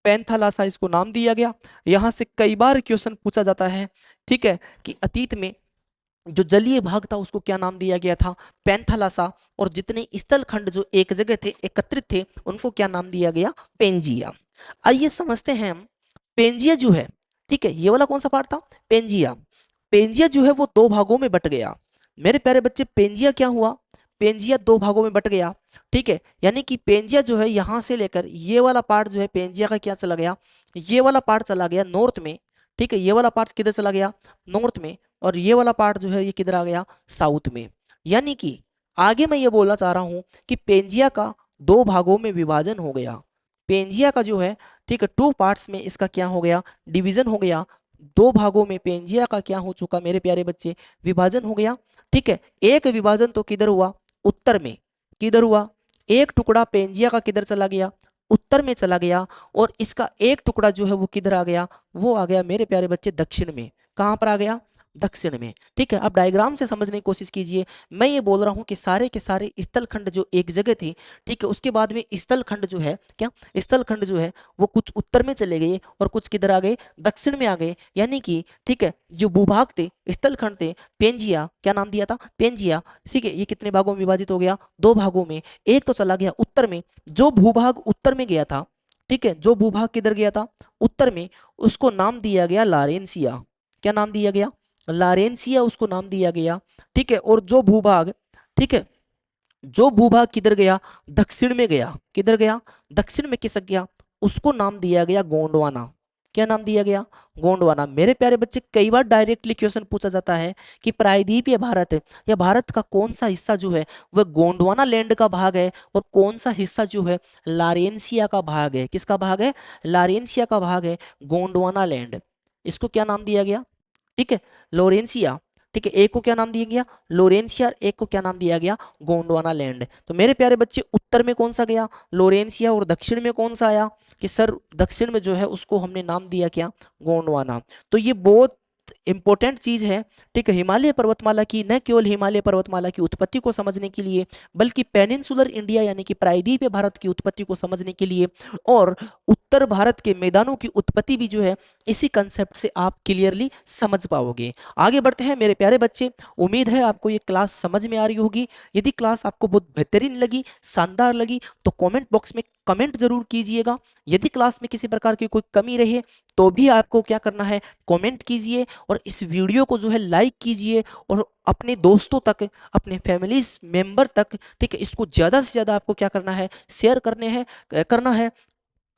पैंथालासा इसको नाम दिया गया। यहां से कई बार क्वेश्चन पूछा जाता है, ठीक है, कि अतीत में जो जलीय भाग था उसको क्या नाम दिया गया था? पैंथालासा। और जितने स्थल खंड जो एक जगह थे, एकत्रित थे, उनको क्या नाम दिया गया? पेंजिया। आइए समझते हैं हम। पेंजिया जो है, ठीक है, ये वाला कौन सा पार्ट था? पेंजिया। पेंजिया जो है वो दो भागों में बट गया। मेरे प्यारे बच्चे, पेंजिया क्या हुआ? पेंजिया दो भागों में बट गया, ठीक है। यानी कि पेंजिया जो है यहां से लेकर ये वाला पार्ट जो है पेंजिया का क्या चला गया? ये वाला पार्ट चला गया नॉर्थ में, ठीक है। ये वाला पार्ट किधर चला गया? नॉर्थ में। और ये वाला पार्ट जो है ये किधर आ गया? साउथ में। यानी कि आगे मैं ये बोलना चाह रहा हूं कि पेंजिया का दो भागों में विभाजन हो गया। पेंजिया का जो है, ठीक है, टू पार्ट्स में इसका क्या हो गया, डिवीजन हो गया। दो भागों में पेंजिया का क्या हो चुका मेरे प्यारे बच्चे, विभाजन हो गया। ठीक है, एक विभाजन तो किधर हुआ, उत्तर में। किधर हुआ, एक टुकड़ा पेंजिया का किधर चला गया, उत्तर में चला गया, और इसका एक टुकड़ा जो है वो किधर आ गया, वो आ गया मेरे प्यारे बच्चे दक्षिण में। कहां पर आ गया, दक्षिण में। ठीक है, अब डायग्राम से समझने की कोशिश कीजिए। मैं ये बोल रहा हूं कि सारे के सारे स्थल खंड जो एक जगह थे, ठीक है, उसके बाद में स्थल खंड जो है, क्या स्थल खंड जो है वो कुछ उत्तर में चले गए और कुछ किधर आ गए, दक्षिण में आ गए। यानी कि ठीक है, जो भूभाग थे, स्थल खंड थे, पेंजिया, क्या नाम दिया था, पेंजिया। ठीक है, ये कितने भागों में विभाजित हो गया, दो भागों में। एक तो चला गया उत्तर में, जो भूभाग उत्तर में गया था, ठीक है, जो भूभाग किधर गया था, उत्तर में, उसको नाम दिया गया लारेंसिया। क्या नाम दिया गया, लारेंसिया उसको नाम दिया गया। ठीक है, और जो भूभाग, ठीक है, जो भूभाग किधर गया, दक्षिण में गया। किधर गया, दक्षिण में खिसक गया, उसको नाम दिया गया गोंडवाना। क्या नाम दिया गया, गोंडवाना। मेरे प्यारे बच्चे, कई बार डायरेक्टली क्वेश्चन पूछा जाता है कि प्रायद्वीपीय भारत है, या भारत का कौन सा हिस्सा जो है वह गोंडवाना लैंड का भाग है, और कौन सा हिस्सा जो है लारेंसिया का भाग है। किसका भाग है, लारेंसिया का भाग है, गोंडवाना लैंड। इसको क्या नाम दिया गया, ठीक है, लोरेंसिया। ठीक है, एक को क्या नाम दिया गया, लोरेंसिया, और एक को क्या नाम दिया गया, गोंडवाना लैंड। तो मेरे प्यारे बच्चे, उत्तर में कौन सा गया, लोरेंसिया, और दक्षिण में कौन सा आया, कि सर दक्षिण में जो है उसको हमने नाम दिया क्या, गोंडवाना। तो ये बहुत इंपॉर्टेंट चीज है। ठीक है, हिमालय पर्वतमाला की, न केवल हिमालय पर्वतमाला की उत्पत्ति को समझने के लिए, बल्कि पेनिनसुलर इंडिया यानी कि प्रायद्वीपीय भारत की उत्पत्ति को समझने के लिए, और उत्तर भारत के मैदानों की उत्पत्ति भी जो है इसी कंसेप्ट से आप क्लियरली समझ पाओगे। आगे बढ़ते हैं मेरे प्यारे बच्चे। उम्मीद है आपको ये क्लास समझ में आ रही होगी। यदि क्लास आपको बहुत बेहतरीन लगी, शानदार लगी, तो कमेंट बॉक्स में कमेंट जरूर कीजिएगा। यदि क्लास में किसी प्रकार की कोई कमी रहे तो भी आपको क्या करना है, कमेंट कीजिए, और इस वीडियो को जो है लाइक कीजिए, और अपने दोस्तों तक, अपने फैमिलीज मेंबर तक, ठीक है, इसको ज्यादा से ज्यादा आपको क्या करना है, शेयर करना है।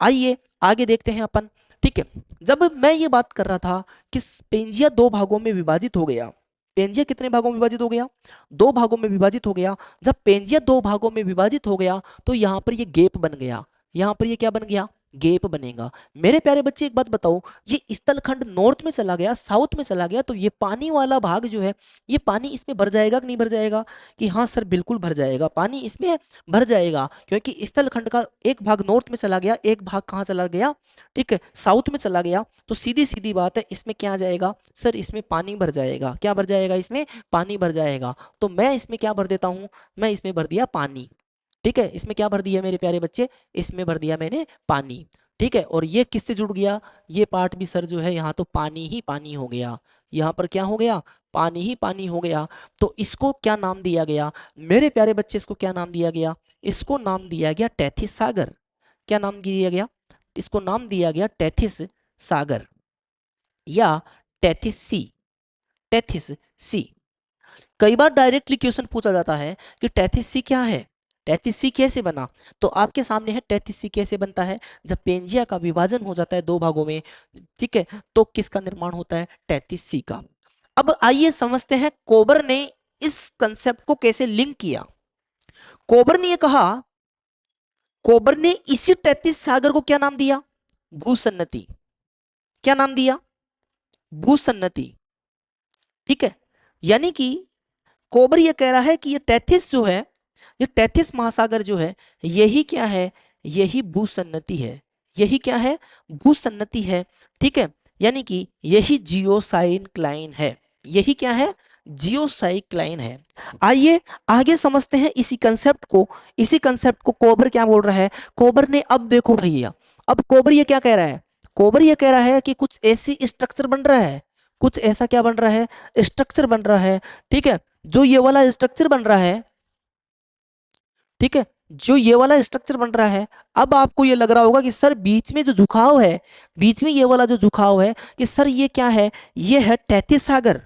आइए आगे देखते हैं अपन। ठीक है, जब मैं ये बात कर रहा था कि पेंजिया दो भागों में विभाजित हो गया, पेंजिया कितने भागों में विभाजित हो गया, दो भागों में विभाजित हो गया। जब पेंजिया दो भागों में विभाजित हो गया तो यहां पर ये गैप बन गया। यहां पर ये क्या बन गया, गैप बनेगा। मेरे प्यारे बच्चे, एक बात बताओ, ये स्थलखंड नॉर्थ में चला गया, साउथ में चला गया, तो ये पानी वाला भाग जो है, ये पानी इसमें भर जाएगा कि नहीं भर जाएगा, कि हाँ सर बिल्कुल भर जाएगा, पानी इसमें भर जाएगा, क्योंकि स्थलखंड का एक भाग नॉर्थ में चला गया, एक भाग कहाँ चला गया, ठीक है, साउथ में चला गया। तो सीधी सीधी बात है, इसमें क्या आ जाएगा सर, इसमें पानी भर जाएगा। क्या भर जाएगा, इसमें पानी भर जाएगा। तो मैं इसमें क्या भर देता हूं, मैं इसमें भर दिया पानी। ठीक है, इसमें क्या भर दिया मेरे प्यारे बच्चे, इसमें भर दिया मैंने पानी। ठीक है, और ये किससे जुड़ गया, ये पार्ट भी सर जो है यहाँ तो पानी ही पानी हो गया, यहाँ पर क्या हो गया, पानी ही पानी हो गया। तो इसको क्या नाम दिया गया मेरे प्यारे बच्चे, इसको क्या नाम दिया गया, इसको नाम दिया गया टेथिस सागर। क्या नाम दिया गया, इसको नाम दिया गया टेथिस सागर, या टेथिस सी, टेथिस सी। कई बार डायरेक्टली क्वेश्चन पूछा जाता है कि टेथिस सी क्या है, टेथिस सी कैसे बना। तो आपके सामने है टेथिस सी कैसे बनता है, जब पेंजिया का विभाजन हो जाता है दो भागों में, ठीक है, तो किसका निर्माण होता है, टेथिस सी का। अब आइए समझते हैं कोबर ने इस कंसेप्ट को कैसे लिंक किया। कोबर ने ये कहा, कोबर ने इसी टेथिस सागर को क्या नाम दिया, भूसन्नति। क्या नाम दिया, भूसन्नति। ठीक है, यानी कि कोबर ये कह रहा है कि ये टेथिस जो है, ये टेथिस महासागर जो है, यही क्या है, यही भूसन्नति है। यही क्या है, भूसन्नति है। ठीक है, यानी कि यही जियोसाइक्लाइन है। यही क्या है, जियोसाइक्लाइन है। आइए आगे समझते हैं इसी कंसेप्ट को। इसी कंसेप्ट को कोबर क्या बोल रहा है, कोबर ने, अब देखो भैया, अब कोबर ये क्या कह रहा है, कोबर ये कह रहा है कि कुछ ऐसी स्ट्रक्चर बन रहा है, कुछ ऐसा क्या बन रहा है, स्ट्रक्चर बन रहा है। ठीक है, जो ये वाला स्ट्रक्चर बन रहा है, ठीक है, जो ये वाला स्ट्रक्चर बन रहा है, अब आपको ये लग रहा होगा कि सर बीच में जो झुकाव है, बीच में ये वाला जो झुकाव है, कि सर ये क्या है, ये है टेथिस सागर।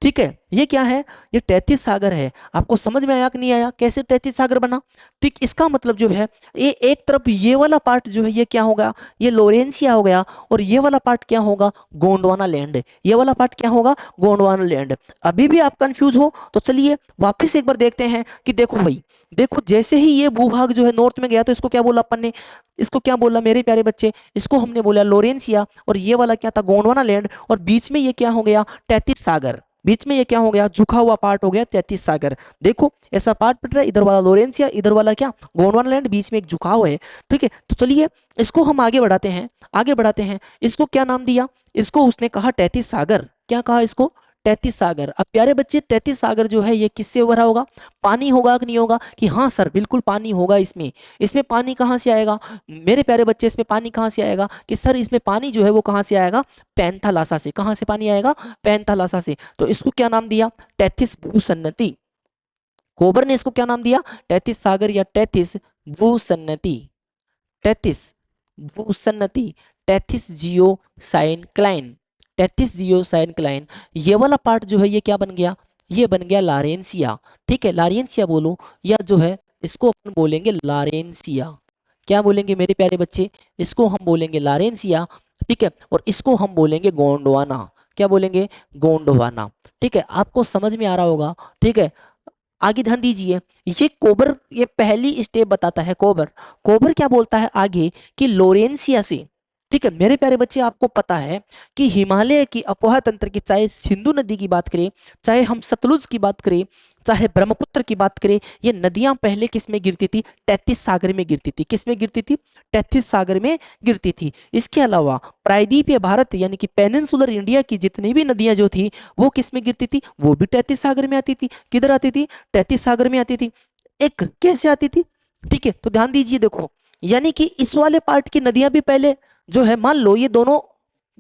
ठीक है, ये क्या है, ये 33 सागर है। आपको समझ में आया कि नहीं आया, कैसे 33 सागर बना? तो इसका मतलब जो है, ये एक तरफ ये वाला पार्ट जो है ये क्या होगा, ये लोरेंसिया हो गया, और ये वाला पार्ट क्या होगा, गोंडवाना लैंड। ये वाला पार्ट क्या होगा, गोंडवाना लैंड। अभी भी आप कंफ्यूज हो तो चलिए वापस एक बार देखते हैं कि देखो भाई, देखो जैसे ही ये भूभाग जो है नॉर्थ में गया तो इसको क्या बोला अपन ने, इसको क्या बोला मेरे प्यारे बच्चे, इसको हमने बोला लोरेंसिया, और ये वाला क्या था, गोंडवाना लैंड, और बीच में ये क्या हो गया, 33 सागर। बीच में ये क्या हो गया, झुका हुआ पार्ट हो गया 33 सागर। देखो ऐसा पार्ट पड़ रहा है, इधर वाला लोरेंसिया, इधर वाला क्या, गोंडवाना लैंड, बीच में एक झुकाव है। ठीक है, तो चलिए इसको हम आगे बढ़ाते हैं, आगे बढ़ाते हैं। इसको क्या नाम दिया, इसको उसने कहा 33 सागर। क्या कहा इसको, 33 सागर। अब प्यारे बच्चे 33 सागर जो है ये किससे भरा होगा, पानी होगा कि नहीं होगा, कि हाँ सर बिल्कुल पानी होगा इसमें। इसमें पानी कहाँ से आएगा मेरे प्यारे बच्चे, इसमें पानी कहाँ से आएगा, कि सर इसमें पानी जो है वो कहाँ से आएगा, पैंथालासा से। कहाँ से पानी आएगा, पैंथालासा से। तो इसको क्या नाम दिया, 33 भूसन्नति। कोबर ने इसको क्या नाम दिया, 33 सागर या 33 भूसन्नति। 33 भूसन्नति, 33 जियो साइन क्लाइन, 33 जियो साइन क्लाइन। ये वाला पार्ट जो है ये क्या बन गया, ये बन गया लारेंसिया। ठीक है, लारेंसिया बोलो, या जो है इसको अपन बोलेंगे लारेंसिया। क्या बोलेंगे मेरे प्यारे बच्चे, इसको हम बोलेंगे लारेंसिया। ठीक है, और इसको हम बोलेंगे गोंडवाना। क्या बोलेंगे, गोंडवाना। ठीक है, आपको समझ में आ रहा होगा। ठीक है, आगे ध्यान दीजिए, ये कोबर ये पहली स्टेप बताता है। कोबर कोबर क्या बोलता है आगे, कि लोरेंसिया से, ठीक है मेरे प्यारे बच्चे, आपको पता है कि हिमालय की अपोहा तंत्र की, चाहे सिंधु नदी की बात करें, चाहे हम सतलुज की बात करें, चाहे ब्रह्मपुत्र की बात करें, ये नदियां पहले किस में गिरती थी, 33 सागर में गिरती थी। किस में गिरती थी, 33 सागर में गिरती थी। इसके अलावा प्रायद्वीपीय भारत यानी कि पेनिनसुलर इंडिया की जितनी भी नदियां जो थी वो किस में गिरती थी, वो भी 33 सागर में आती थी। किधर आती थी, 33 सागर में आती थी। एक कैसे आती थी, ठीक है, तो ध्यान दीजिए, देखो यानी कि इस वाले पार्ट की नदियां भी पहले जो है, मान लो ये दोनों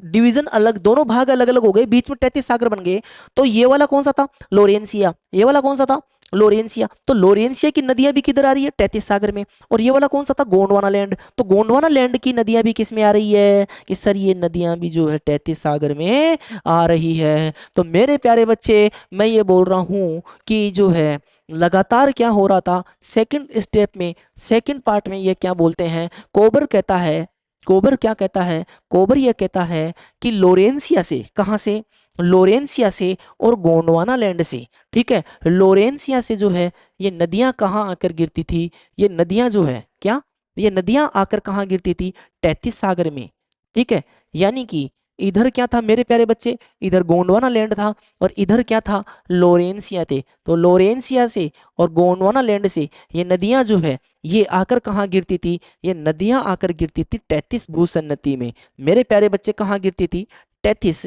डिवीजन अलग, दोनों भाग अलग अलग हो गए, बीच में 33 सागर बन गए, तो ये वाला कौन सा था, लोरेंसिया। ये वाला कौन सा था, लोरेंसिया। तो लोरेंसिया की नदियां भी किधर आ रही है, 33 सागर में। और ये वाला कौन सा था, गोंडवाना लैंड। तो गोंडवाना लैंड की नदियां भी किस में आ रही है, कि सर ये नदियां भी जो है 33 सागर में आ रही है। तो मेरे प्यारे बच्चे, मैं ये बोल रहा हूं कि जो है लगातार क्या हो रहा था, सेकंड स्टेप में, सेकंड पार्ट में ये क्या बोलते हैं, कोबर कहता है, कोबर क्या कहता है, कोबर यह कहता है कि लोरेंसिया से, कहां से, लोरेंसिया से और गोंडवाना लैंड से। ठीक है, लोरेंसिया से जो है ये नदियां कहाँ आकर गिरती थी, ये नदियां जो है क्या, ये नदियां आकर कहाँ गिरती थी, 33 सागर में। ठीक है, यानी कि इधर क्या था मेरे प्यारे बच्चे, इधर गोंडवाना लैंड था, और इधर क्या था, लोरेंसिया थे। तो लोरेंसिया से और गोंडवाना लैंड से ये नदियां जो है ये आकर कहाँ गिरती थी, ये नदियां आकर गिरती थी 33 भूसन्नति में। मेरे प्यारे बच्चे कहाँ गिरती थी, 33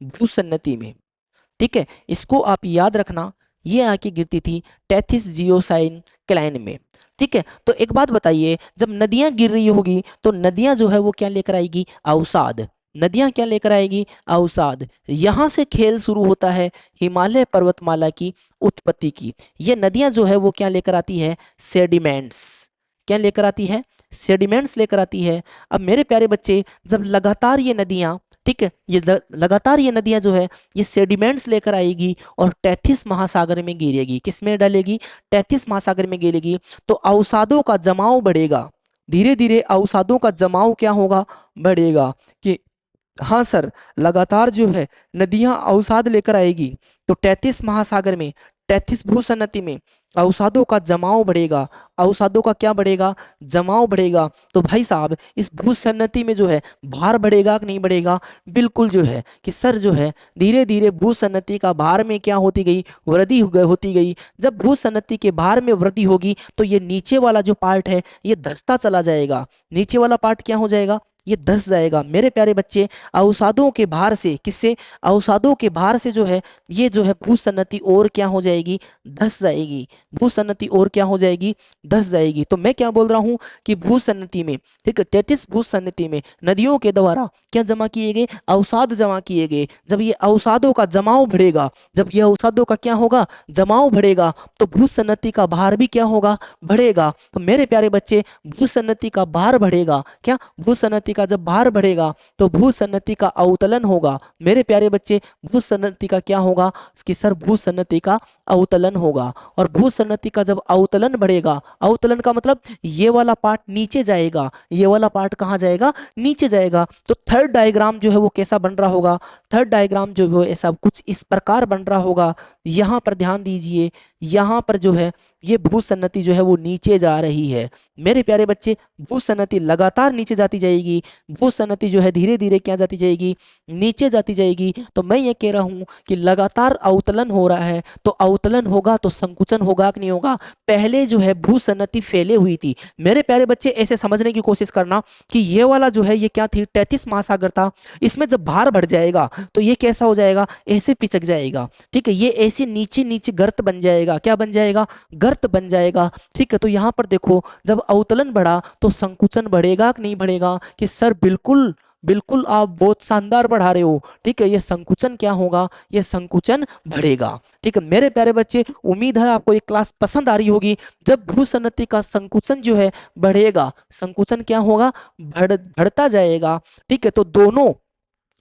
भूसन्नति में। ठीक है, इसको आप याद रखना, ये आके गिरती थी 33 जियोसाइन क्लाइन में। ठीक है, तो एक बात बताइए, जब नदियां गिर रही होगी तो नदियां जो है वो क्या लेकर आएगी, अवसाद। नदियां क्या लेकर आएगी, अवसाद। यहां से खेल शुरू होता है हिमालय पर्वतमाला की उत्पत्ति की। ये नदियां जो है वो क्या लेकर आती है, सेडिमेंट्स। क्या लेकर आती है, सेडिमेंट्स लेकर आती है। अब मेरे प्यारे बच्चे, जब लगातार ये नदियां, ठीक है, ये लगातार ये नदियां जो है ये सेडिमेंट्स लेकर आएगी और 33 महासागर में गिरेगी। किस में डालेगी, 33 महासागर में गिरेगी, तो अवसादों का जमाव बढ़ेगा। धीरे धीरे अवसादों का जमाव क्या होगा, बढ़ेगा। कि हाँ सर, लगातार जो है नदियां अवसाद लेकर आएगी, तो 33 महासागर में, 33 भूसन्नति में अवसादों का जमाव बढ़ेगा। अवसादों का क्या बढ़ेगा, जमाव बढ़ेगा। तो भाई साहब, इस भूसन्नति में जो है भार बढ़ेगा कि नहीं बढ़ेगा, बिल्कुल जो है कि सर जो है धीरे धीरे भूसन्नति का भार में क्या होती गई, वृद्धि होती गई। जब भूसन्नति के भार में वृद्धि होगी तो ये नीचे वाला जो पार्ट है ये धंसता चला जाएगा। नीचे वाला पार्ट क्या हो जाएगा, ये धस जाएगा। मेरे प्यारे बच्चे, अवसादों के भार से, किससे, अवसादों के भार से जो है ये जो है भूसन्नति और क्या हो जाएगी, धस जाएगी। भूसन्नति और क्या हो जाएगी, धस जाएगी। तो मैं क्या बोल रहा हूं कि भूसन्नति में, ठीक है, 33 भूसन्नति में नदियों के द्वारा क्या जमा किए गए, अवसाद जमा किए गए। जब ये अवसादों का जमाव बढ़ेगा, जब ये अवसादों का क्या होगा, जमाव बढ़ेगा, तो भूसन्नति का भार भी क्या होगा, बढ़ेगा। तो मेरे प्यारे बच्चे, भूसन्नति का भार बढ़ेगा, क्या, भूसन्नति सन्नति का जब भार बढ़ेगा तो भूसन्नति का अवतलन होगा। मेरे प्यारे बच्चे, भूसन्नति का क्या होगा कि सर भूसन्नति का अवतलन होगा। और भूसन्नति का जब अवतलन बढ़ेगा, अवतलन का मतलब ये वाला पार्ट नीचे जाएगा, ये वाला पार्ट कहाँ जाएगा, नीचे जाएगा। तो थर्ड डायग्राम जो है वो कैसा बन रहा होगा, थर्ड डायग्राम जो है ऐसा कुछ इस प्रकार बन रहा होगा। यहाँ पर ध्यान दीजिए, यहाँ पर जो है ये भूसन्नति जो है वो नीचे जा रही है। मेरे प्यारे बच्चे, भूसन्नति लगातार नीचे जाती जाएगी, भूसन्नति जो है धीरे धीरे क्या जाती जाएगी, नीचे जाती जाएगी। तो मैं ये कह रहा हूँ कि लगातार अवतलन हो रहा है, तो अवतलन होगा तो संकुचन होगा कि नहीं होगा। पहले जो है भूसन्नति फैले हुई थी। मेरे प्यारे बच्चे, ऐसे समझने की कोशिश करना कि ये वाला जो है ये क्या थी, 33 महासागर था। इसमें जब भार बढ़ जाएगा तो ये कैसा हो जाएगा, ऐसे पिचक जाएगा। ठीक है, ये ऐसे नीचे नीचे गर्त बन जाएगा। क्या बन जाएगा, गर्त बन जाएगा। ठीक है, तो यहाँ पर देखो जब अवतलन बढ़ा तो संकुचन बढ़ेगा कि नहीं बढ़ेगा, कि सर बिल्कुल बिल्कुल आप बहुत शानदार पढ़ा रहे हो। ठीक है, ये संकुचन क्या होगा, ये संकुचन बढ़ेगा। ठीक है मेरे प्यारे बच्चे, उम्मीद है आपको ये क्लास पसंद आ रही होगी। जब भूसन्नति का संकुचन जो है बढ़ेगा, संकुचन क्या होगा, बढ़ता जाएगा। ठीक है, तो दोनों,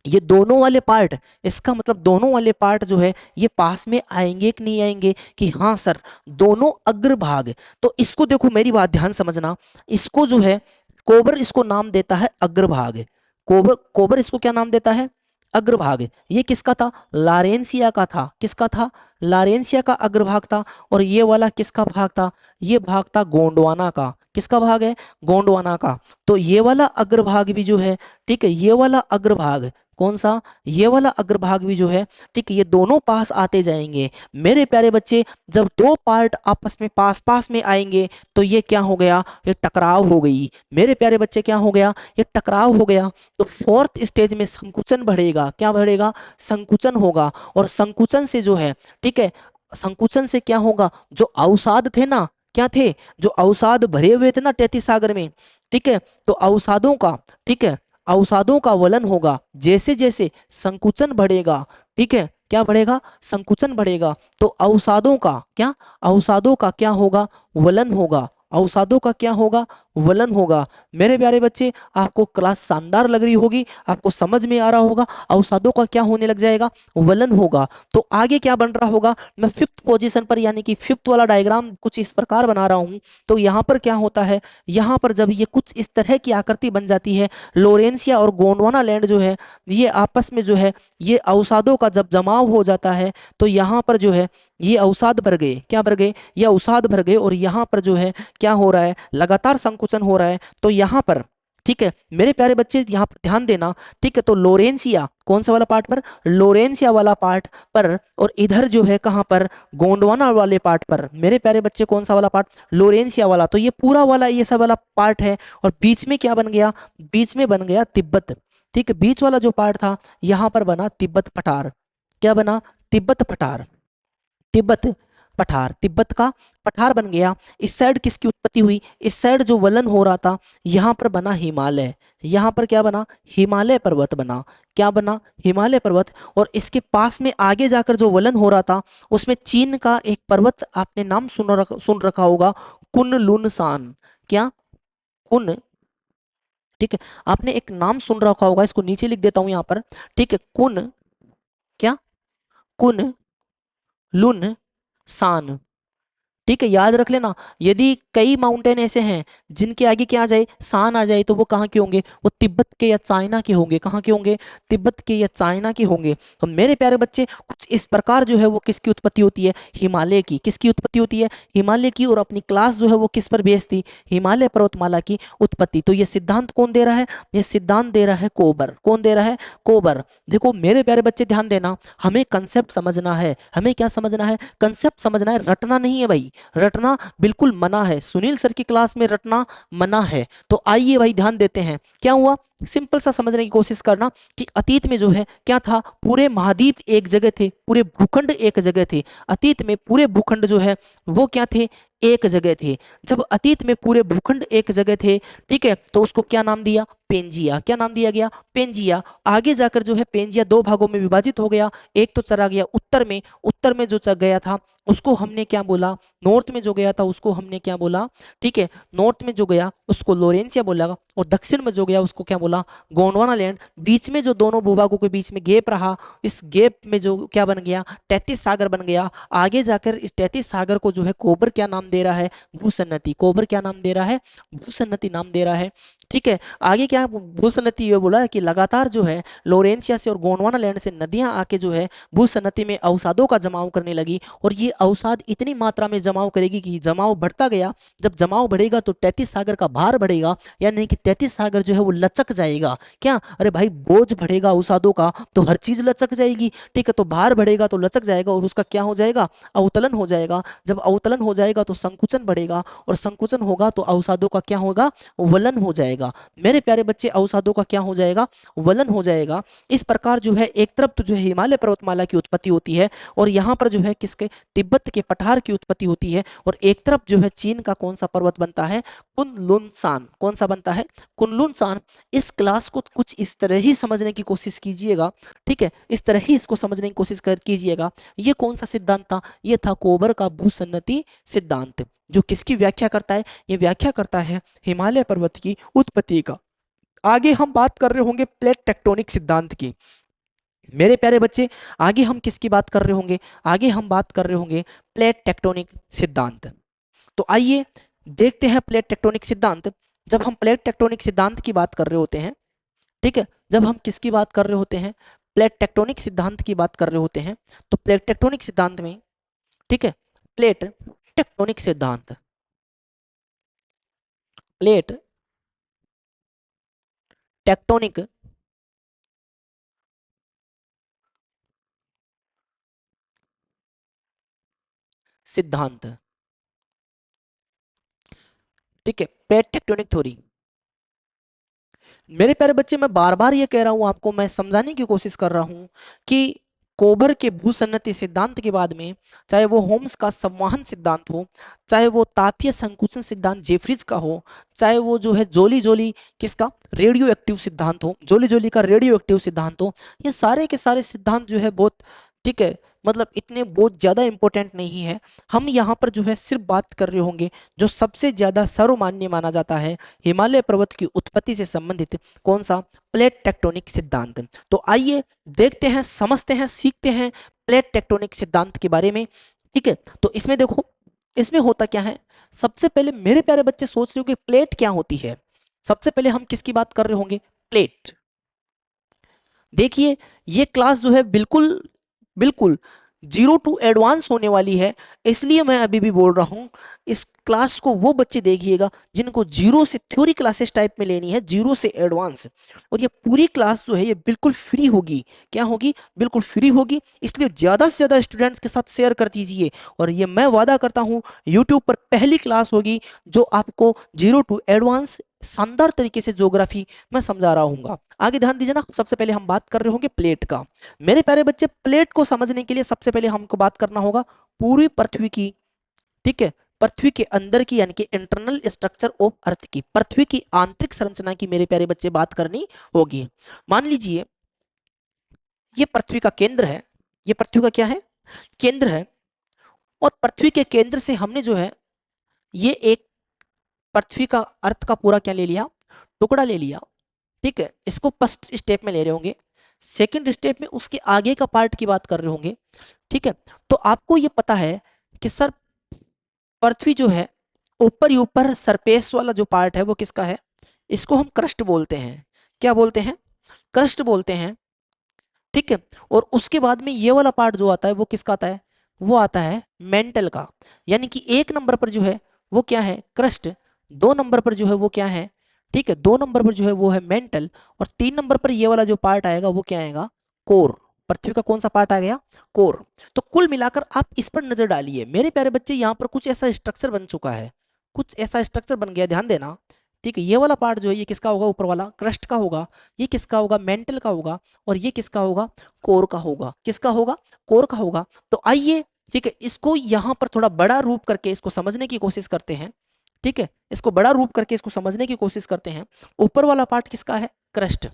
ये दोनों वाले पार्ट, इसका मतलब दोनों वाले पार्ट जो है ये पास में आएंगे कि नहीं आएंगे, कि हाँ सर दोनों अग्रभाग। तो इसको देखो, मेरी बात ध्यान समझना, इसको जो है कोबर इसको नाम देता है अग्रभाग। कोबर कोबर इसको क्या नाम देता है, अग्रभाग। ये किसका था, लारेंसिया का था। किसका था, लारेंसिया का अग्रभाग था। और ये वाला किसका भाग था, ये भाग था गोंडवाना का। किसका भाग है, गोंडवाना का। तो ये वाला अग्रभाग भी जो है, ठीक है, ये वाला अग्रभाग कौन सा, ये वाला अग्रभाग भी जो है, ठीक है, ये दोनों पास आते जाएंगे। मेरे प्यारे बच्चे, जब दो पार्ट आपस में पास पास में आएंगे तो ये क्या हो गया, ये टकराव हो गई। मेरे प्यारे बच्चे क्या हो गया, ये टकराव हो गया। तो फोर्थ स्टेज में संकुचन बढ़ेगा। क्या बढ़ेगा, संकुचन होगा। और संकुचन से जो है, ठीक है, संकुचन से क्या होगा, जो अवसाद थे ना, क्या थे, जो अवसाद भरे हुए थे ना 33 सागर में, ठीक है, तो अवसादों का, ठीक है, अवसादों का वलन होगा। जैसे जैसे संकुचन बढ़ेगा, ठीक है, क्या बढ़ेगा, संकुचन बढ़ेगा, तो अवसादों का क्या, अवसादों का क्या होगा, वलन होगा। अवसादों का क्या होगा, वलन होगा। मेरे प्यारे बच्चे, आपको क्लास शानदार लग रही होगी, आपको समझ में आ रहा होगा। अवसादों का क्या होने लग जाएगा, वलन होगा। तो आगे क्या बन रहा होगा, मैं फिफ्थ पोजीशन पर यानी कि फिफ्थ वाला डायग्राम कुछ इस प्रकार बना रहा हूं। तो यहाँ पर क्या होता है, यहाँ पर जब ये कुछ इस तरह की आकृति बन जाती है, लोरेंसिया और गोंडवाना लैंड जो है ये आपस में जो है ये अवसादों का जब जमाव हो जाता है, तो यहाँ पर जो है ये अवसाद भर गए। क्या भर गए, ये अवसाद भर गए। और यहाँ पर जो है क्या हो रहा है, लगातार संकुचन हो रहा है। तो यहाँ पर, ठीक है मेरे प्यारे बच्चे, यहाँ पर ध्यान देना। ठीक है, तो लोरेंसिया कौन सा वाला पार्ट पर, लोरेंसिया वाला पार्ट पर, और इधर जो है कहाँ पर, गोंडवाना वाले पार्ट पर। मेरे प्यारे बच्चे कौन सा वाला पार्ट, लोरेंसिया वाला। तो ये पूरा वाला ये सब वाला पार्ट है। और बीच में क्या बन गया, बीच में बन गया तिब्बत। ठीक है, बीच वाला जो पार्ट था यहाँ पर बना तिब्बत पठार। क्या बना, तिब्बत पठार, तिब्बत पठार, तिब्बत का पठार बन गया। इस साइड किसकी उत्पत्ति हुई, इस साइड जो वलन हो रहा था यहाँ पर बना हिमालय। यहाँ पर क्या बना, हिमालय पर्वत बना। क्या बना, हिमालय पर्वत। और इसके पास में आगे जाकर जो वलन हो रहा था उसमें चीन का एक पर्वत आपने नाम सुन रखा होगा, कुन लुन सान। क्या, कुन, ठीक है, आपने एक नाम सुन रखा होगा, इसको नीचे लिख देता हूं यहाँ पर। ठीक है, कुन, क्या, कुन लुन सान। ठीक है, याद रख लेना। यदि कई माउंटेन ऐसे हैं जिनके आगे क्या आ जाए, सान आ जाए, तो वो कहाँ के होंगे, वो तिब्बत के या चाइना के होंगे। कहाँ के होंगे, तिब्बत के या चाइना के होंगे। तो मेरे प्यारे बच्चे, कुछ इस प्रकार जो है वो किसकी उत्पत्ति होती है, हिमालय की। किसकी उत्पत्ति होती है, हिमालय की। और अपनी क्लास जो है वो किस पर बेस्ड थी, हिमालय पर्वतमाला की उत्पत्ति। तो ये सिद्धांत कौन दे रहा है, ये सिद्धांत दे रहा है कोबर। कौन दे रहा है, कोबर। देखो मेरे प्यारे बच्चे ध्यान देना, हमें कंसेप्ट समझना है। हमें क्या समझना है, कंसेप्ट समझना है, रटना नहीं है भाई। रटना बिल्कुल मना है, सुनील सर की क्लास में रटना मना है। तो आइए भाई ध्यान देते हैं। क्या हुआ, सिंपल सा समझने की कोशिश करना कि अतीत में जो है क्या था, पूरे महाद्वीप एक जगह थे, पूरे भूखंड एक जगह थे। अतीत में पूरे भूखंड जो है वो क्या थे, एक जगह थे। जब अतीत में पूरे भूखंड एक जगह थे, ठीक है, तो उसको क्या नाम दिया? पेंजिया। क्या नाम दिया गया? पेंजिया। आगे जाकर जो है पेंजिया दो भागों में विभाजित हो गया। एक तो चला गया उत्तर में, उत्तर में जो चल गया था उसको हमने क्या बोला? नॉर्थ में जो गया था उसको हमने क्या बोला? ठीक है, नॉर्थ में जो गया उसको लोरेंसिया बोला, और दक्षिण में जो गया उसको क्या बोला? गोंडवाना लैंड। बीच में जो दोनों भूभागों के बीच में गैप रहा, इस गैप में जो क्या बन गया? तैतीस सागर बन गया। आगे जाकर इस तैतीस सागर को जो है कोबर क्या नाम दे रहा है? भूसन्नति। कोबर क्या नाम दे रहा है? भूसन्नति नाम दे रहा है। ठीक है, आगे क्या भूसन्नति ये बोला है कि लगातार जो है लोरेंसिया से और गोंडवाना लैंड से नदियां आके जो है भूसन्नति में अवसादों का जमाव करने लगी, और ये अवसाद इतनी मात्रा में जमाव करेगी कि जमाव बढ़ता गया। जब जमाव बढ़ेगा तो तैतीस सागर का भार बढ़ेगा, यानी कि तैतीस सागर जो है वो लचक जाएगा। क्या? अरे भाई, बोझ बढ़ेगा अवसादों का तो हर चीज लचक जाएगी। ठीक है, तो भार बढ़ेगा तो लचक जाएगा, और उसका क्या हो जाएगा? अवतलन हो जाएगा। जब अवतलन हो जाएगा तो संकुचन बढ़ेगा, और संकुचन होगा तो अवसादों का क्या होगा? वलन हो जाएगा। मेरे प्यारे बच्चे, अवसादों का क्या हो जाएगा? वलन हो जाएगा। इस प्रकार जो है एक तरफ तो जो है हिमालय पर्वतमाला की उत्पत्ति होती है, और यहाँ पर जो है किसके? तिब्बत के पठार की उत्पत्ति होती है, और एक तरफ जो है चीन का कौन सा पर्वत बनता है? कुनलुन सान। कौन सा बनता है? कुनलुन सान। इस क्लास को कुछ इस तरह ही समझने की कोशिश कीजिएगा। ठीक है, इस तरह ही इसको समझने की कोशिश कीजिएगा। ये कौन सा सिद्धांत था? ये था कोबर का भूसन्नति सिद्धांत, जो किसकी व्याख्या करता है? ये व्याख्या करता है हिमालय पर्वत की उत्पत्ति का। आगे हम बात कर रहे होंगे प्लेट टेक्टोनिक सिद्धांत की। मेरे प्यारे बच्चे, आगे हम किसकी बात कर रहे होंगे? आगे हम बात कर रहे होंगे प्लेट टेक्टोनिक सिद्धांत। तो आइए देखते हैं प्लेट टेक्टोनिक सिद्धांत। जब हम प्लेट टेक्टोनिक सिद्धांत की बात कर रहे होते हैं, ठीक है, जब हम किसकी बात कर रहे होते हैं? प्लेट टेक्टोनिक सिद्धांत की बात कर रहे होते हैं, तो प्लेट टेक्टोनिक सिद्धांत में, ठीक है, प्लेट टेक्टोनिक सिद्धांत, प्लेट टेक्टोनिक सिद्धांत, ठीक है, प्लेट टेक्टोनिक थ्योरी। मेरे प्यारे बच्चे, मैं बार बार ये कह रहा हूं आपको, मैं समझाने की कोशिश कर रहा हूं कि कोबर के भूसन्नति सिद्धांत के बाद में, चाहे वो होम्स का संवहन सिद्धांत हो, चाहे वो तापीय संकुचन सिद्धांत जेफ्रीज का हो, चाहे वो जो है जोली जोली किसका? रेडियो एक्टिव सिद्धांत हो, जोली जोली का रेडियो एक्टिव सिद्धांत हो, ये सारे के सारे सिद्धांत जो है बहुत, ठीक है, मतलब इतने बहुत ज्यादा इंपॉर्टेंट नहीं है। हम यहाँ पर जो है सिर्फ बात कर रहे होंगे जो सबसे ज्यादा सर्वमान्य माना जाता है हिमालय पर्वत की उत्पत्ति से संबंधित, कौन सा? प्लेट टेक्टोनिक सिद्धांत। तो आइए देखते हैं, समझते हैं, सीखते हैं प्लेट टेक्टोनिक सिद्धांत के बारे में। ठीक है, तो इसमें देखो, इसमें होता क्या है? सबसे पहले मेरे प्यारे बच्चे सोच रहे हो कि प्लेट क्या होती है। सबसे पहले हम किसकी बात कर रहे होंगे? प्लेट। देखिए, ये क्लास जो है बिल्कुल बिल्कुल जीरो टू एडवांस होने वाली है, इसलिए मैं अभी भी बोल रहा हूं इस क्लास को वो बच्चे देखिएगा जिनको जीरो से थ्योरी क्लासेस टाइप में लेनी है, जीरो से एडवांस। और ये पूरी क्लास जो है ये बिल्कुल फ्री होगी। क्या होगी? बिल्कुल फ्री होगी, इसलिए ज्यादा से ज्यादा स्टूडेंट्स के साथ शेयर कर दीजिए। और ये मैं वादा करता हूं यूट्यूब पर पहली क्लास होगी जो आपको जीरो टू एडवांस शानदार तरीके से ज्योग्राफी मैं समझा रहा हूँ। आगे ध्यान दीजिए ना, सबसे पहले हम बात कर रहे होंगे प्लेट का। मेरे प्यारे बच्चे, प्लेट को समझने के लिए सबसे पहले हमको बात करना होगा पूरी पृथ्वी की। ठीक है, पृथ्वी के अंदर की, यानी कि इंटरनल स्ट्रक्चर ऑफ अर्थ की, पृथ्वी की आंतरिक संरचना की मेरे प्यारे बच्चे बात करनी होगी। मान लीजिए ये पृथ्वी का केंद्र है, ये पृथ्वी का क्या है? केंद्र है। और पृथ्वी के केंद्र से हमने जो है ये एक पृथ्वी का अर्थ का पूरा क्या ले लिया? टुकड़ा ले लिया। ठीक है, इसको फर्स्ट स्टेप में ले रहे होंगे। सेकंड स्टेप में उसके आगे का पार्ट की बात कर रहे होंगे। ठीक है, तो आपको ये पता है कि सर पृथ्वी जो है ऊपर ही ऊपर सरफेस वाला जो पार्ट है वो किसका है? इसको हम क्रस्ट बोलते हैं। क्या बोलते हैं? क्रस्ट बोलते हैं। ठीक है, और उसके बाद में ये वाला पार्ट जो आता है वो किसका आता है? वो आता है मेंटल का। यानी कि एक नंबर पर जो है वो क्या है? क्रस्ट। दो नंबर पर जो है वो क्या है? ठीक है, दो नंबर पर जो है वो है मेंटल। और तीन नंबर पर ये वाला जो पार्ट आएगा वो क्या आएगा? कोर। पृथ्वी का कौन सा पार्ट आ गया? कोर। तो कुल मिलाकर आप इस पर नजर डालिए मेरे प्यारे बच्चे, यहाँ पर कुछ ऐसा स्ट्रक्चर बन चुका है, कुछ ऐसा स्ट्रक्चर बन गया, ध्यान देना। ठीक है, ये वाला पार्ट जो है ये किसका होगा? ऊपर वाला क्रस्ट का होगा। ये किसका होगा? मेंटल का होगा। और ये किसका होगा? कोर का होगा। किसका होगा? कोर का होगा। तो आइए ठीक है, इसको यहां पर थोड़ा बड़ा रूप करके इसको समझने की कोशिश करते हैं। ठीक है, इसको बड़ा रूप करके इसको समझने की कोशिश करते हैं। ऊपर वाला पार्ट किसका है? क्रस्ट।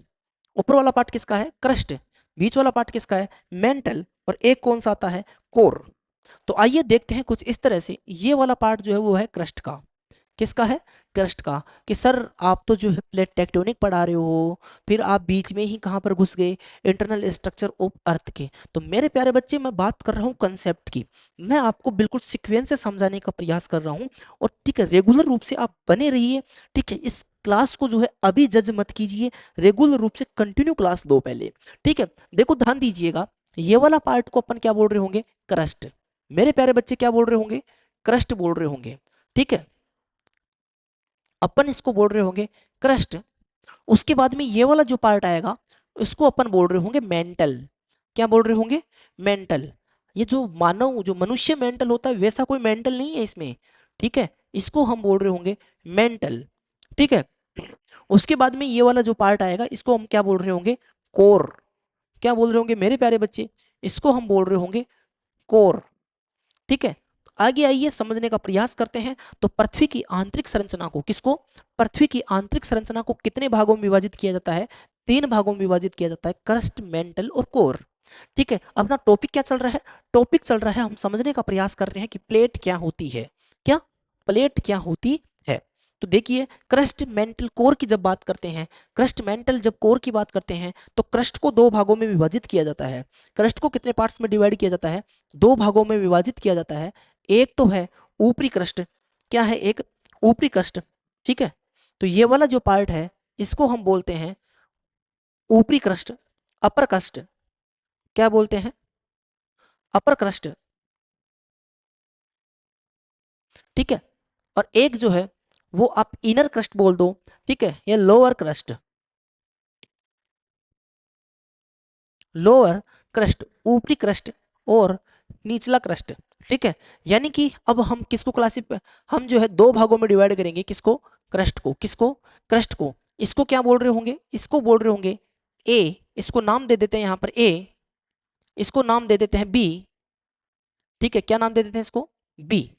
ऊपर वाला पार्ट किसका है? क्रस्ट। बीच वाला पार्ट किसका है? मेंटल। और एक कौन सा आता है? कोर। तो आइए देखते हैं कुछ इस तरह से। ये वाला पार्ट जो है वो है क्रस्ट का। किसका है? क्रस्ट का। कि सर आप तो जो है प्लेट टेक्टोनिक पढ़ा रहे हो, फिर आप बीच में ही कहाँ पर घुस गए? इंटरनल स्ट्रक्चर ऑफ अर्थ के। तो मेरे प्यारे बच्चे, मैं बात कर रहा हूँ कंसेप्ट की। मैं आपको बिल्कुल सीक्वेंस से समझाने का प्रयास कर रहा हूँ। और ठीक है, रेगुलर रूप से आप बने रहिए। ठीक है, इस क्लास को जो है अभी जज मत कीजिए, रेगुलर रूप से कंटिन्यू क्लास दो पहले। ठीक है, देखो ध्यान दीजिएगा, ये वाला पार्ट को अपन क्या बोल रहे होंगे? क्रस्ट। मेरे प्यारे बच्चे क्या बोल रहे होंगे? क्रस्ट बोल रहे होंगे। ठीक है, अपन इसको बोल रहे होंगे क्रस्ट। उसके बाद में ये वाला जो पार्ट आएगा इसको अपन बोल रहे होंगे मेंटल। क्या बोल रहे होंगे? मेंटल। ये जो मानव, जो मनुष्य मेंटल होता है, वैसा कोई मेंटल नहीं है इसमें। ठीक है, इसको हम बोल रहे होंगे मेंटल। ठीक है, उसके बाद में ये वाला जो पार्ट आएगा इसको हम क्या बोल रहे होंगे? कोर। क्या बोल रहे होंगे मेरे प्यारे बच्चे? इसको हम बोल रहे होंगे कोर। ठीक है, तो आगे आइए समझने का प्रयास करते हैं। तो पृथ्वी की आंतरिक संरचना को, किसको? पृथ्वी की आंतरिक संरचना को कितने भागों में विभाजित किया जाता है? 3 भागों में विभाजित किया जाता है, क्रस्ट, मेंटल और कोर। ठीक है, अपना टॉपिक क्या चल रहा है? टॉपिक चल रहा है, हम समझने का प्रयास कर रहे हैं कि प्लेट क्या होती है। क्या? प्लेट क्या होती है। तो देखिए, क्रस्ट, मेंटल, कोर की जब बात करते हैं, क्रस्ट, मेंटल, जब कोर की बात करते हैं, तो क्रस्ट को 2 भागों में विभाजित किया जाता है। क्रस्ट को कितने पार्ट्स में डिवाइड किया जाता है? 2 भागों में विभाजित किया जाता है। एक तो है ऊपरी क्रस्ट। क्या है? एक ऊपरी क्रस्ट। ठीक है, तो ये वाला जो पार्ट है इसको हम बोलते हैं ऊपरी क्रस्ट, अपर क्रस्ट। क्या बोलते हैं? अपर क्रस्ट। ठीक है, और एक जो है वो आप इनर क्रस्ट बोल दो। ठीक है, या लोअर क्रस्ट। लोअर क्रस्ट, ऊपरी क्रस्ट और निचला क्रस्ट। ठीक है, यानी कि अब हम किसको क्लासिफाई, हम जो है 2 भागों में डिवाइड करेंगे। किसको? क्रस्ट को। किसको? क्रस्ट को। इसको क्या बोल रहे होंगे? इसको बोल रहे होंगे ए। इसको नाम दे देते हैं यहां पर ए। इसको नाम दे देते हैं बी। ठीक है, क्या नाम दे देते हैं इसको? बी।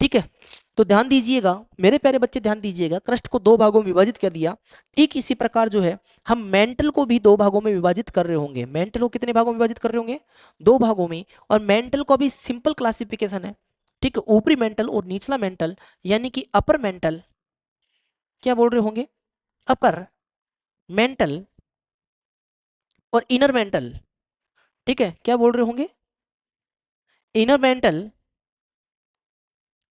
ठीक है, तो ध्यान दीजिएगा मेरे प्यारे बच्चे, ध्यान दीजिएगा, क्रस्ट को 2 भागों में विभाजित कर दिया। ठीक इसी प्रकार जो है हम मेंटल को भी 2 भागों में विभाजित कर रहे होंगे। मेंटल को कितने भागों में विभाजित कर रहे होंगे? 2 भागों में। और मेंटल को भी सिंपल क्लासिफिकेशन है। ठीक है, ऊपरी मेंटल और निचला मेंटल, यानी कि अपर मेंटल। क्या बोल रहे होंगे? अपर मेंटल और इनर मेंटल। ठीक है, क्या बोल रहे होंगे? इनर मेंटल,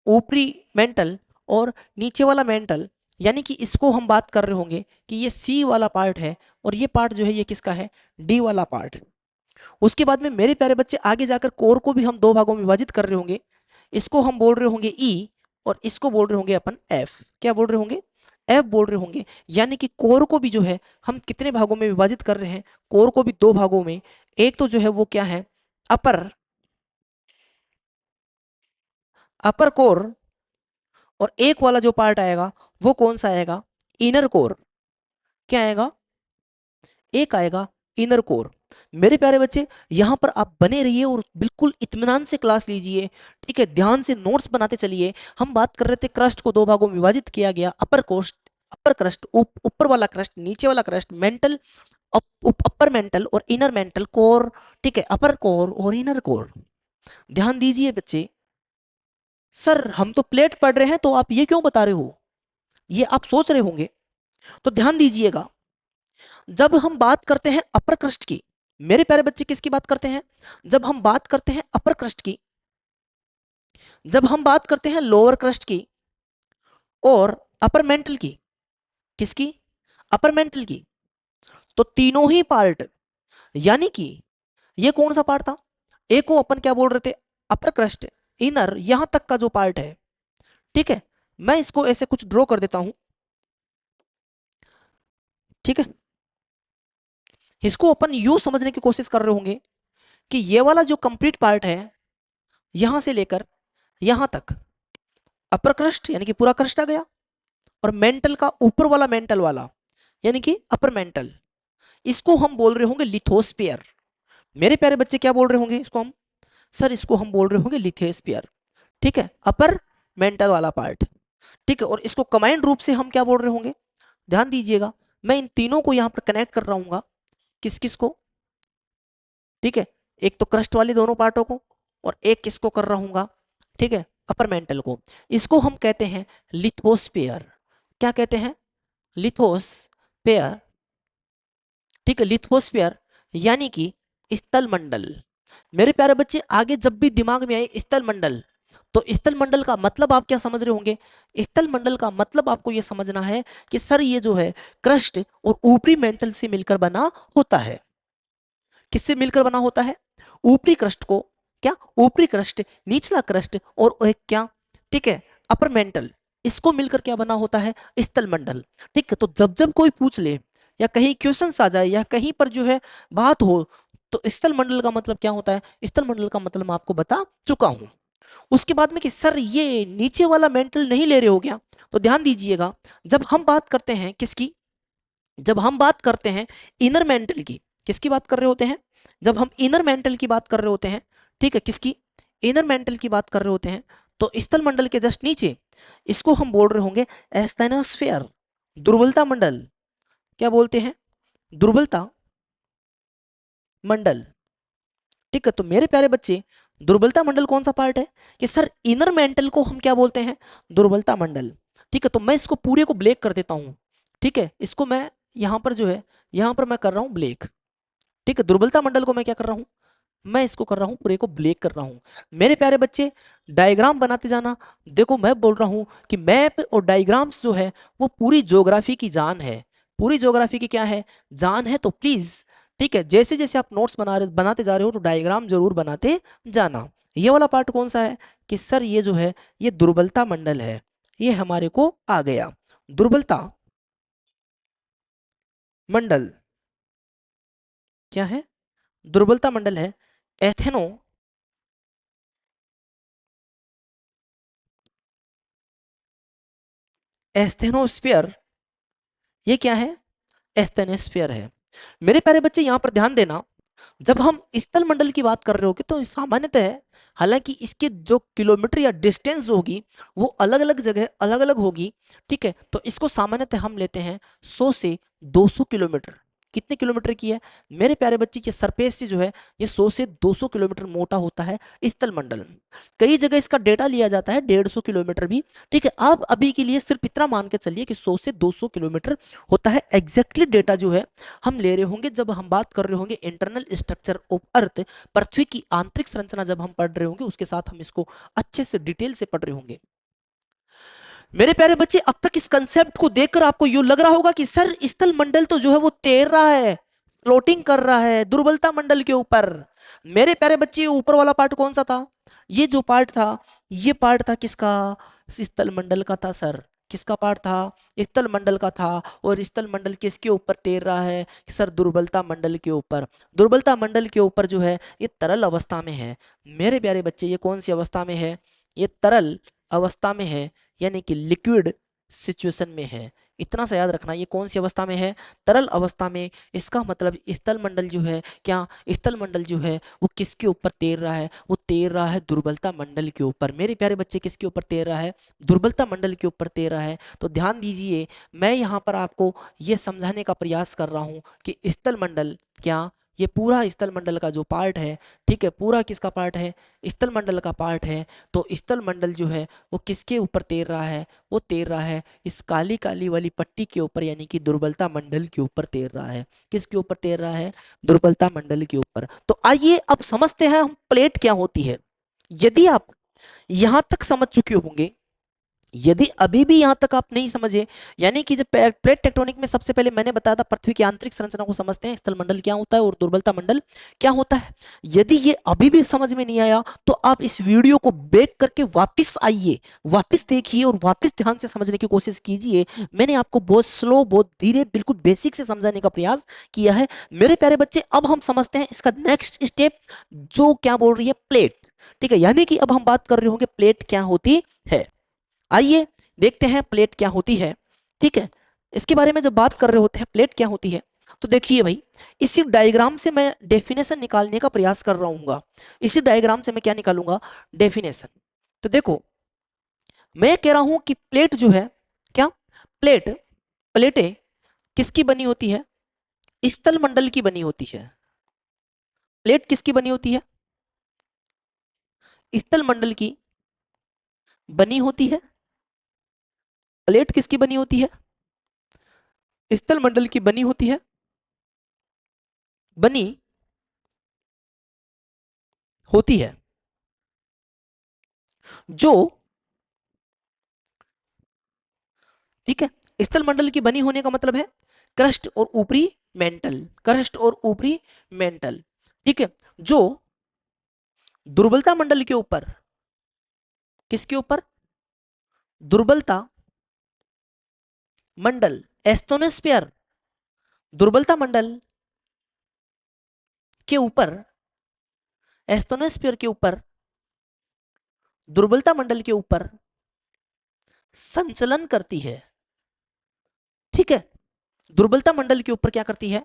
ऊपरी मेंटल और नीचे वाला मेंटल। यानी कि इसको हम बात कर रहे होंगे कि ये सी वाला पार्ट है और ये पार्ट जो है ये किसका है? डी वाला पार्ट। उसके बाद में मेरे प्यारे बच्चे आगे जाकर कोर को भी हम 2 भागों में विभाजित कर रहे होंगे। इसको हम बोल रहे होंगे ई और इसको बोल रहे होंगे अपन एफ। क्या बोल रहे होंगे? एफ बोल रहे होंगे। यानी कि कोर को भी जो है हम कितने भागों में विभाजित कर रहे हैं? कोर को भी 2 भागों में। एक तो जो है वो क्या है? अपर, अपर कोर। और एक वाला जो पार्ट आएगा वो कौन सा आएगा? Inner core. क्या आएगा? एक आएगा इनर कोर। मेरे प्यारे बच्चे, यहां पर आप बने रहिए और बिल्कुल इत्मीनान से क्लास लीजिए। ठीक है, ध्यान से नोट्स बनाते चलिए। हम बात कर रहे थे क्रस्ट को 2 भागों में विभाजित किया गया, अपर कोस्ट, अपर क्रस्ट, ऊपर वाला क्रस्ट, नीचे वाला क्रस्ट, मेंटल, अपर मेंटल और इनर मेंटल कोर। ठीक है, अपर कोर और इनर कोर। ध्यान दीजिए बच्चे, सर हम तो प्लेट पढ़ रहे हैं तो आप ये क्यों बता रहे हो? ये आप सोच रहे होंगे। तो ध्यान दीजिएगा, जब हम बात करते हैं अपर क्रस्ट की, मेरे प्यारे बच्चे किसकी बात करते हैं? जब हम बात करते हैं अपर क्रस्ट की, जब हम बात करते हैं लोअर क्रस्ट की और अपर मेंटल की। किसकी? अपर मेंटल की। तो तीनों ही पार्ट, यानी कि ये कौन सा पार्ट था? एक को अपन क्या बोल रहे थे? अपर क्रस्ट, इनर, यहां तक का जो पार्ट है। ठीक है, मैं इसको ऐसे कुछ ड्रॉ कर देता हूं। ठीक है, इसको अपन यू समझने की कोशिश कर रहे होंगे कि ये वाला जो कंप्लीट पार्ट है यहां से लेकर यहां तक अपर क्रस्ट, यानी कि पूरा क्रस्ट आ गया। और मेंटल का ऊपर वाला मेंटल वाला, यानी कि अपर मेंटल, इसको हम बोल रहे होंगे लिथोस्फीयर। मेरे प्यारे बच्चे क्या बोल रहे होंगे इसको हम? सर इसको हम बोल रहे होंगे लिथोस्फीयर, ठीक है, अपर मेंटल वाला पार्ट, ठीक है। और इसको कंबाइंड रूप से हम क्या बोल रहे होंगे, ध्यान दीजिएगा, मैं इन तीनों को यहां पर कनेक्ट कर रहा हूँ, किस किस को, ठीक है, एक तो क्रस्ट वाले दोनों पार्टों को और एक किसको कर रहा हूँ, ठीक है, अपर मेंटल को। इसको हम कहते हैं लिथोस्फीयर। क्या कहते हैं, लिथोस्फीयर, ठीक है, लिथोस्फीयर यानी कि स्थल मंडल। मेरे प्यारे बच्चे आगे जब भी दिमाग में आए स्थल मंडल, तो स्थल मंडल का मतलब आप क्या समझ रहे होंगे, स्थल मंडल का मतलब आपको यह समझना है कि सर ये जो है क्रस्ट और ऊपरी मेंटल से मिलकर बना होता है। किससे मिलकर बना होता है, ऊपरी क्रस्ट को, क्या ऊपरी क्रस्ट, निचला क्रस्ट और एक क्या, ठीक है, अपर मेंटल, इसको मिलकर क्या बना होता है, स्थल मंडल। ठीक है, तो जब जब कोई पूछ ले या कहीं क्वेश्चंस आ जाए या कहीं पर जो है बात हो, तो स्थल मंडल का मतलब क्या होता है, स्थल मंडल का मतलब मैं आपको बता चुका हूं। उसके बाद में कि सर ये नीचे वाला मेंटल नहीं ले रहे हो क्या, तो ध्यान दीजिएगा, जब हम बात करते हैं किसकी, जब हम बात करते हैं इनर मेंटल की, किसकी बात कर रहे होते हैं, जब हम इनर मेंटल की बात कर रहे होते हैं, ठीक है, किसकी, इनर मेंटल की बात कर रहे होते हैं, तो स्थल मंडल के जस्ट नीचे इसको हम बोल रहे होंगे एस्थेनोस्फेयर, दुर्बलता मंडल। क्या बोलते हैं, दुर्बलता मंडल। ठीक है, तो मेरे प्यारे बच्चे दुर्बलता मंडल कौन सा पार्ट है, कि सर इनर मेंटल को हम क्या बोलते हैं, दुर्बलता मंडल। ठीक है, तो मैं इसको पूरे को ब्लैक कर देता हूं, ठीक है, इसको मैं यहां पर जो है, यहां पर मैं कर रहा हूं ब्लैक, ठीक है, दुर्बलता मंडल को मैं क्या कर रहा हूं, मैं इसको कर रहा हूं पूरे को ब्लैक कर रहा हूं। मेरे प्यारे बच्चे डायग्राम बनाते जाना, देखो मैं बोल रहा हूं कि मैप और डायग्राम्स जो है वो पूरी ज्योग्राफी की जान है, पूरी ज्योग्राफी की क्या है, जान है। तो प्लीज, ठीक है, जैसे जैसे आप नोट्स बनाते जा रहे हो तो डायग्राम जरूर बनाते जाना। ये वाला पार्ट कौन सा है, कि सर ये जो है ये दुर्बलता मंडल है, ये हमारे को आ गया, दुर्बलता मंडल क्या है, दुर्बलता मंडल है एथेनो एस्थेनोस्फीयर, ये क्या है, एस्थेनोस्फीयर है। मेरे प्यारे बच्चे यहां पर ध्यान देना, जब हम स्थल मंडल की बात कर रहे होगे तो सामान्यतः, हालांकि इसके जो किलोमीटर या डिस्टेंस होगी वो अलग अलग जगह अलग अलग होगी, ठीक है, तो इसको सामान्यतः हम लेते हैं 100 से 200 किलोमीटर। कितने किलोमीटर की है, मेरे प्यारे बच्चे के सरफेस से जो है ये 100 से 200 किलोमीटर मोटा होता है स्थल मंडल। कई जगह इसका डेटा लिया जाता है 150 किलोमीटर भी, ठीक है। आप अभी के लिए सिर्फ इतना मान के चलिए कि 100 से 200 किलोमीटर होता है, एग्जैक्टली डेटा जो है हम ले रहे होंगे जब हम बात कर रहे होंगे इंटरनल स्ट्रक्चर ऑफ अर्थ, पृथ्वी की आंतरिक संरचना जब हम पढ़ रहे होंगे उसके साथ हम इसको अच्छे से डिटेल से पढ़ रहे होंगे। मेरे प्यारे बच्चे अब तक इस कंसेप्ट को देखकर आपको यूं लग रहा होगा कि सर स्थल मंडल तो जो है वो तैर रहा है, फ्लोटिंग कर रहा है दुर्बलता मंडल के ऊपर। मेरे प्यारे बच्चे ऊपर वाला पार्ट कौन सा था, ये जो पार्ट था, ये पार्ट था किसका, स्थल मंडल का था सर। किसका पार्ट था, स्थल मंडल का था। और स्थल मंडल किसके ऊपर तैर रहा है, सर दुर्बलता मंडल के ऊपर। दुर्बलता मंडल के ऊपर जो है ये तरल अवस्था में है। मेरे प्यारे बच्चे ये कौन सी अवस्था में है, ये तरल अवस्था में है, यानी कि लिक्विड सिचुएशन में है। इतना सा याद रखना, ये कौन सी अवस्था में है, तरल अवस्था में। इसका मतलब स्थल मंडल जो है, क्या स्थल मंडल जो है वो किसके ऊपर तैर रहा है, वो तैर रहा है दुर्बलता मंडल के ऊपर। मेरे प्यारे बच्चे किसके ऊपर तैर रहा है, दुर्बलता मंडल के ऊपर तैर रहा है। तो ध्यान दीजिए, मैं यहाँ पर आपको ये समझाने का प्रयास कर रहा हूँ कि स्थल मंडल, क्या ये पूरा स्थल मंडल का जो पार्ट है, ठीक है, पूरा किसका पार्ट है, स्थल मंडल का पार्ट है। तो स्थल मंडल जो है वो किसके ऊपर तैर रहा है, वो तैर रहा है इस काली काली वाली पट्टी के ऊपर, यानी कि दुर्बलता मंडल के ऊपर तैर रहा है। किसके ऊपर तैर रहा है, दुर्बलता मंडल के ऊपर। तो आइए अब समझते हैं हम प्लेट क्या होती है। यदि आप यहां तक समझ चुके होंगे, यदि अभी भी यहां तक आप नहीं समझे, यानी कि जब प्लेट टेक्टोनिक में सबसे पहले मैंने बताया था पृथ्वी की आंतरिक संरचना को समझते हैं, स्थल मंडल क्या होता है और दुर्बलता मंडल क्या होता है। यदि ये अभी भी समझ में नहीं आया तो आप इस वीडियो को बैक करके वापस आइए, वापस देखिए और वापस ध्यान से समझने की कोशिश कीजिए। मैंने आपको बहुत स्लो, बहुत धीरे, बिल्कुल बेसिक से समझाने का प्रयास किया है। मेरे प्यारे बच्चे अब हम समझते हैं इसका नेक्स्ट स्टेप, जो क्या बोल रही है, प्लेट। ठीक है, यानी कि अब हम बात कर रहे होंगे प्लेट क्या होती है। आइए देखते हैं प्लेट क्या होती है। ठीक है, इसके बारे में जब बात कर रहे होते हैं प्लेट क्या होती है, तो देखिए भाई, इसी डायग्राम से मैं डेफिनेशन निकालने का प्रयास कर रहा हूँ। इसी डायग्राम से मैं क्या निकालूंगा, डेफिनेशन। तो देखो, मैं कह रहा हूं कि प्लेट जो है, क्या प्लेट, प्लेटें किसकी बनी होती है, स्थल मंडल की बनी होती है। प्लेट किसकी बनी होती है, स्थल मंडल की बनी होती है। प्लेट किसकी बनी होती है, स्थल मंडल की बनी होती है, बनी होती है, जो, ठीक है, स्थल मंडल की बनी होने का मतलब है क्रस्ट और ऊपरी मेंटल, क्रस्ट और ऊपरी मेंटल, ठीक है, जो दुर्बलता मंडल के ऊपर, किसके ऊपर, दुर्बलता मंडल, एस्थोनोस्फीयर, दुर्बलता मंडल के ऊपर, एस्थोनोस्फीयर के ऊपर, दुर्बलता मंडल के ऊपर संचलन करती है। ठीक है, दुर्बलता मंडल के ऊपर क्या करती है,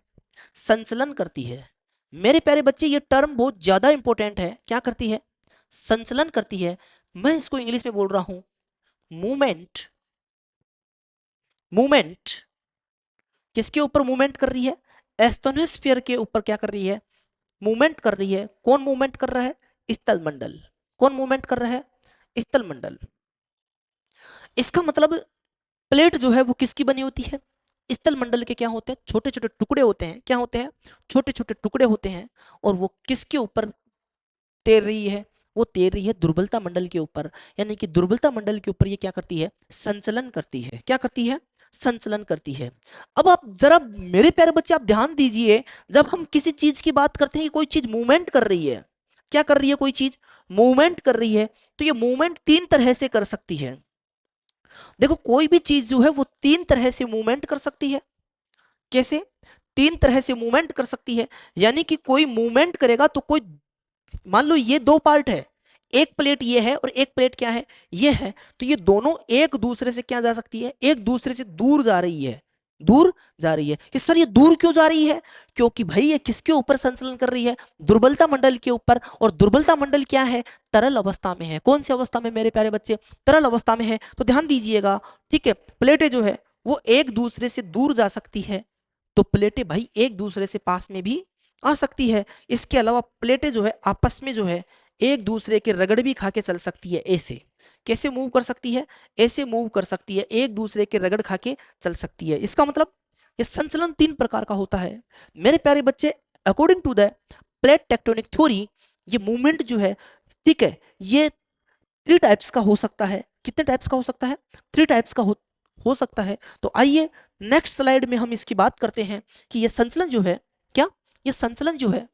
संचलन करती है। मेरे प्यारे बच्चे, ये टर्म बहुत ज्यादा इंपॉर्टेंट है। क्या करती है, संचलन करती है। मैं इसको इंग्लिश में बोल रहा हूं मूवमेंट। मूवमेंट किसके ऊपर मूवमेंट कर रही है, एस्थोनोस्फीयर के ऊपर क्या कर रही है, मूवमेंट कर रही है। कौन मूवमेंट कर रहा है, स्थल मंडल। कौन मूवमेंट कर रहा है, स्थल मंडल। इसका मतलब प्लेट जो है वो किसकी बनी होती है, स्थल मंडल के क्या होते हैं, छोटे छोटे टुकड़े होते हैं। क्या होते हैं, छोटे छोटे टुकड़े होते हैं। और वो किसके ऊपर तैर रही है, वो तैर रही है दुर्बलता मंडल के ऊपर। यानी कि दुर्बलता मंडल के ऊपर ये क्या करती है, संचलन करती है। क्या करती है, संचलन करती है। अब आप जरा मेरे प्यारे बच्चे आप ध्यान दीजिए, जब हम किसी चीज की बात करते हैं कि कोई चीज मूवमेंट कर रही है, क्या कर रही है, कोई चीज मूवमेंट कर रही है, तो ये मूवमेंट तीन तरह से कर सकती है। देखो, कोई भी चीज जो है वो तीन तरह से मूवमेंट कर सकती है। कैसे, तीन तरह से मूवमेंट कर सकती है। यानी कि कोई मूवमेंट करेगा तो कोई, मान लो ये दो पार्ट है, एक प्लेट ये है और एक प्लेट क्या है, ये है, तो ये दोनों एक दूसरे से क्या जा सकती है, एक दूसरे से दूर जा रही है, दूर जा रही है। कि सर ये दूर क्यों जा रही है, क्योंकि भाई ये किसके ऊपर संचलन कर रही है, दुर्बलता मंडल के ऊपर। और दुर्बलता मंडल क्या है, तरल अवस्था में है। कौन सी अवस्था में मेरे प्यारे बच्चे, तरल अवस्था में है। तो ध्यान दीजिएगा, ठीक है, प्लेटें जो है वो एक दूसरे से दूर जा सकती है, तो प्लेटें भाई एक दूसरे से पास में भी आ सकती है। इसके अलावा प्लेटें जो है आपस में जो है एक दूसरे के रगड़ भी खा के चल सकती है। ऐसे कैसे मूव कर सकती है, ऐसे मूव कर सकती है, एक दूसरे के रगड़ खा के चल सकती है। इसका मतलब ये संचलन तीन प्रकार का होता है मेरे प्यारे बच्चे। According to the plate tectonic theory, ये मूवमेंट जो है, ठीक है, ये थ्री टाइप्स का हो सकता है। कितने टाइप्स का हो सकता है, थ्री टाइप्स का हो सकता है। तो आइए नेक्स्ट स्लाइड में हम इसकी बात करते हैं कि ये संचलन जो है, क्या, ये संचलन जो है,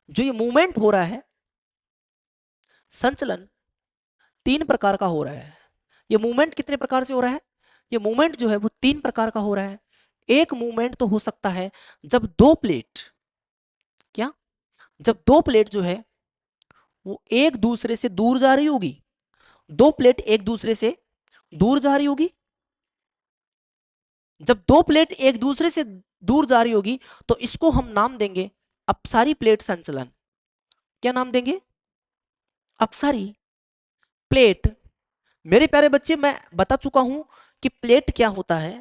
जो ये मूवमेंट हो रहा है, संचलन तीन प्रकार का हो रहा है। ये मूवमेंट कितने प्रकार से हो रहा है, ये मूवमेंट जो है वो तीन प्रकार का हो रहा है। एक मूवमेंट तो हो सकता है जब दो प्लेट, क्या, जब दो प्लेट जो है वो एक दूसरे से दूर जा रही होगी, दो प्लेट एक दूसरे से दूर जा रही होगी। जब दो प्लेट एक दूसरे से दूर जा रही होगी तो इसको हम नाम देंगे अपसारी प्लेट संचलन। क्या नाम देंगे, अपसारी प्लेट। मेरे प्यारे बच्चे, मैं बता चुका हूं कि प्लेट क्या होता है।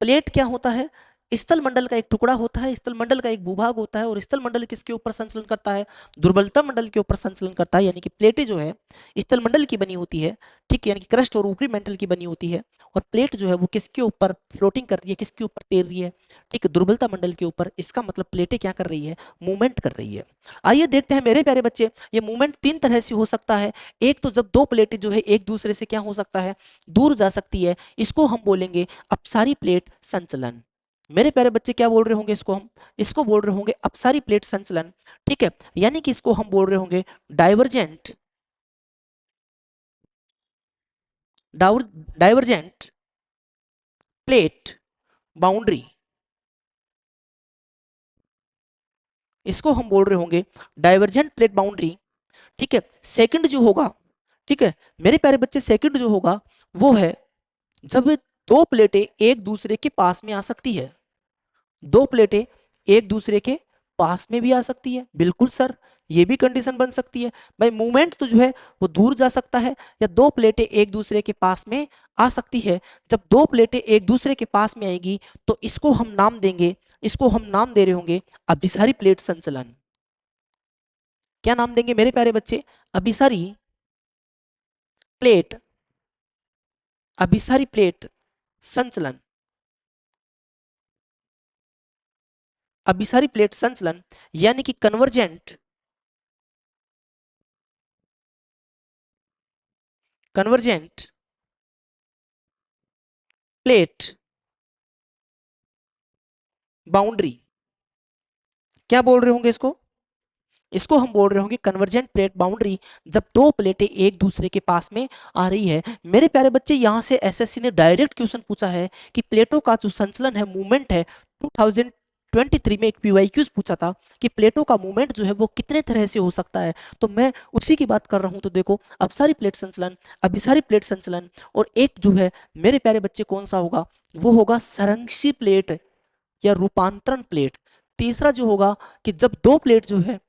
प्लेट क्या होता है, स्थल मंडल का एक टुकड़ा होता है, स्थल मंडल का एक भूभाग होता है। और स्थल मंडल किसके ऊपर संचलन करता है, दुर्बलता मंडल के ऊपर संचलन करता है। यानी कि प्लेटें जो है स्थल मंडल की बनी होती है, ठीक है, यानी कि क्रस्ट और ऊपरी मेंटल की बनी होती है। और प्लेट जो है वो किसके ऊपर फ्लोटिंग कर रही है, किसके ऊपर तैर रही है, ठीक है, दुर्बलता मंडल के ऊपर। इसका मतलब प्लेटें क्या कर रही है, मूवमेंट कर रही है। आइए देखते हैं मेरे प्यारे बच्चे, ये मूवमेंट तीन तरह से हो सकता है। एक तो जब दो प्लेटें जो है एक दूसरे से क्या हो सकता है, दूर जा सकती है, इसको हम बोलेंगे अपसारी प्लेट संचलन। मेरे प्यारे बच्चे क्या बोल रहे होंगे, इसको हम, इसको बोल रहे होंगे अपसारी प्लेट संचलन, ठीक है। यानी कि इसको हम बोल रहे होंगे डाइवर्जेंट, डाइवर्जेंट प्लेट बाउंड्री, इसको हम बोल रहे होंगे डाइवर्जेंट प्लेट बाउंड्री, ठीक है। सेकंड जो होगा, ठीक है मेरे प्यारे बच्चे, सेकंड जो होगा वो है जब दो प्लेटें एक दूसरे के पास में आ सकती है। दो प्लेटें एक दूसरे के पास में भी आ सकती है, बिल्कुल सर, ये भी कंडीशन बन सकती है। भाई मूवमेंट तो जो है वो दूर जा सकता है, या दो प्लेटें एक दूसरे के पास में आ सकती है। जब दो प्लेटें एक दूसरे के पास में आएगी तो इसको हम नाम देंगे, इसको हम नाम दे रहे होंगे अभिसारी प्लेट संचलन। क्या नाम देंगे मेरे प्यारे बच्चे? अभिसारी प्लेट, अभिसारी प्लेट संचलन, अभिसारी प्लेट संचलन यानी कि कन्वर्जेंट, कन्वर्जेंट प्लेट बाउंड्री। क्या बोल रहे होंगे इसको? इसको हम बोल रहे होंगे कन्वर्जेंट प्लेट बाउंड्री, जब दो प्लेटें एक दूसरे के पास में आ रही है। मेरे प्यारे बच्चे, यहां से एसएससी ने डायरेक्ट क्वेश्चन पूछा है कि प्लेटों का जो संचलन है, मूवमेंट है, 2023 में एक पीवाईक्यूज पूछा था कि प्लेटों का मूवमेंट जो है वो कितने तरह से हो सकता है, तो मैं उसी की बात कर रहा हूं। तो देखो, अपसारी प्लेट संचलन, अभिसारी प्लेट संचलन, और एक जो है मेरे प्यारे बच्चे कौन सा होगा, वो होगा संरक्षी प्लेट या रूपांतरण प्लेट। तीसरा जो होगा कि जब दो प्लेट जो है,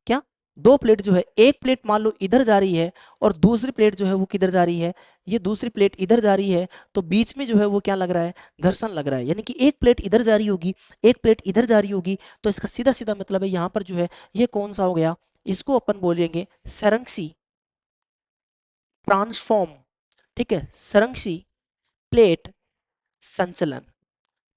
क्या दो प्लेट जो है, एक प्लेट मान लो इधर जा रही है और दूसरी प्लेट जो है वो किधर जा रही है, ये दूसरी प्लेट इधर जा रही है, तो बीच में जो है वो क्या लग रहा है, घर्षण लग रहा है। यानी कि एक प्लेट इधर जा रही होगी, एक प्लेट इधर जा रही होगी, तो इसका सीधा सीधा मतलब है यहाँ पर जो है ये कौन सा हो गया, इसको अपन बोलेंगे संरक्षी ट्रांसफॉर्म। ठीक है, संरक्षी प्लेट संचलन।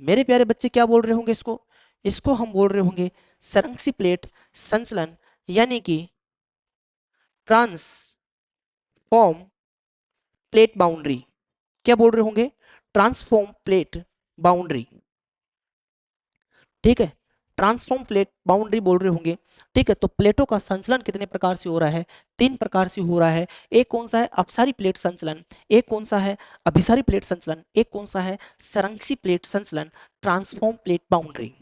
मेरे प्यारे बच्चे क्या बोल रहे होंगे इसको? इसको हम बोल रहे होंगे संरक्षी प्लेट संचलन, यानी कि ट्रांसफॉर्म प्लेट बाउंड्री। क्या बोल रहे होंगे? Transform plate boundary. ठीक है, ट्रांसफॉर्म प्लेट बाउंड्री बोल रहे होंगे। ठीक है, तो प्लेटों का संचलन कितने प्रकार से हो रहा है? तीन प्रकार से हो रहा है। एक कौन सा है? अपसारी प्लेट संचलन। एक कौन सा है? अभिसारी प्लेट संचलन। एक कौन सा है? संरक्षी प्लेट संचलन, ट्रांसफॉर्म प्लेट बाउंड्री।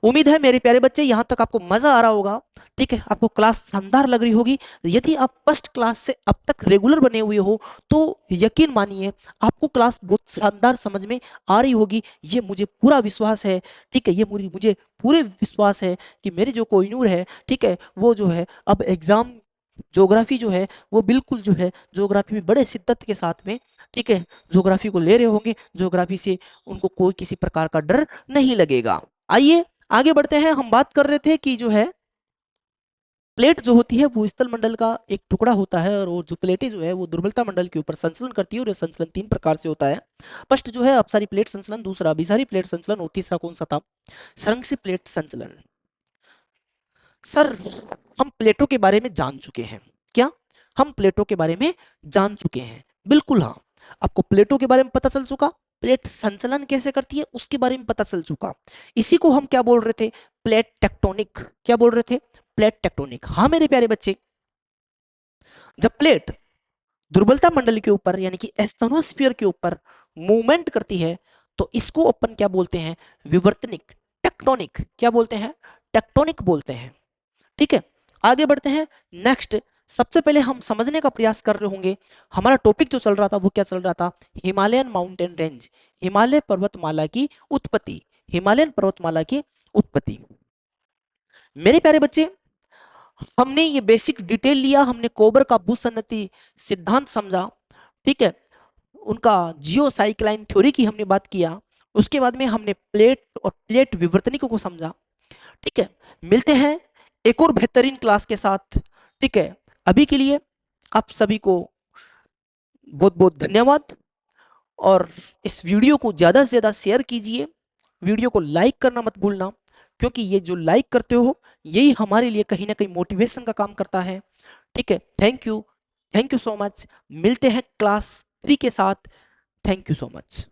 उम्मीद है मेरे प्यारे बच्चे यहां तक आपको मजा आ रहा होगा। ठीक है, आपको क्लास शानदार लग रही होगी। यदि आप फर्स्ट क्लास से अब तक रेगुलर बने हुए हो तो यकीन मानिए आपको क्लास बहुत शानदार समझ में आ रही होगी, ये मुझे पूरा विश्वास है। ठीक है, ये मुझे पूरे विश्वास है कि मेरे जो कोहिनूर है, ठीक है, वो जो है अब एग्जाम ज्योग्राफी जो है वो बिल्कुल जो है ज्योग्राफी में बड़े शिद्दत के साथ में, ठीक है, ज्योग्राफी को ले रहे होंगे। ज्योग्राफी से उनको कोई किसी प्रकार का डर नहीं लगेगा। आइए आगे बढ़ते हैं। हम बात कर रहे थे कि जो है प्लेट जो होती है वो स्थल मंडल का एक टुकड़ा होता है, और वो जो प्लेटें जो है वो दुर्बलता मंडल के ऊपर संचलन करती है, और ये संचलन तीन प्रकार से होता है। फर्स्ट जो है अपसारी प्लेट संचलन, दूसरा अभिसारी प्लेट संचलन, और तीसरा कौन सा था? संरक्षी प्लेट संचलन। सर, हम प्लेटों के बारे में जान चुके हैं। क्या हम प्लेटों के बारे में जान चुके हैं? बिल्कुल हाँ, आपको प्लेटों के बारे में पता चल चुका, प्लेट संचलन कैसे करती है उसके बारे में पता चल चुका। इसी को हम क्या बोल रहे थे? Plate tectonic. क्या बोल रहे थे? Plate tectonic. हाँ मेरे प्यारे बच्चे, जब प्लेट दुर्बलता मंडल के ऊपर यानी कि एस्थेनोस्फीयर के ऊपर मूवमेंट करती है तो इसको अपन क्या बोलते हैं? विवर्तनिक, टेक्टोनिक। क्या बोलते हैं? टेक्टोनिक बोलते हैं। ठीक है, आगे बढ़ते हैं। नेक्स्ट, सबसे पहले हम समझने का प्रयास कर रहे होंगे, हमारा टॉपिक जो चल रहा था वो क्या चल रहा था? हिमालयन माउंटेन रेंज, हिमालय पर्वतमाला की उत्पत्ति, हिमालयन पर्वतमाला की उत्पत्ति। मेरे प्यारे बच्चे, हमने ये बेसिक डिटेल लिया, हमने कोबर का भूसन्नति सिद्धांत समझा। ठीक है, उनका जियो साइक्लाइन थ्योरी की हमने बात किया। उसके बाद में हमने प्लेट और प्लेट विवर्तनिकों को समझा। ठीक है, मिलते हैं एक और बेहतरीन क्लास के साथ। ठीक है, अभी के लिए आप सभी को बहुत बहुत धन्यवाद, और इस वीडियो को ज़्यादा से ज़्यादा शेयर कीजिए। वीडियो को लाइक करना मत भूलना, क्योंकि ये जो लाइक करते हो यही हमारे लिए कहीं ना कहीं मोटिवेशन का काम करता है। ठीक है, थैंक यू सो मच। मिलते हैं क्लास 3 के साथ। Thank you so much.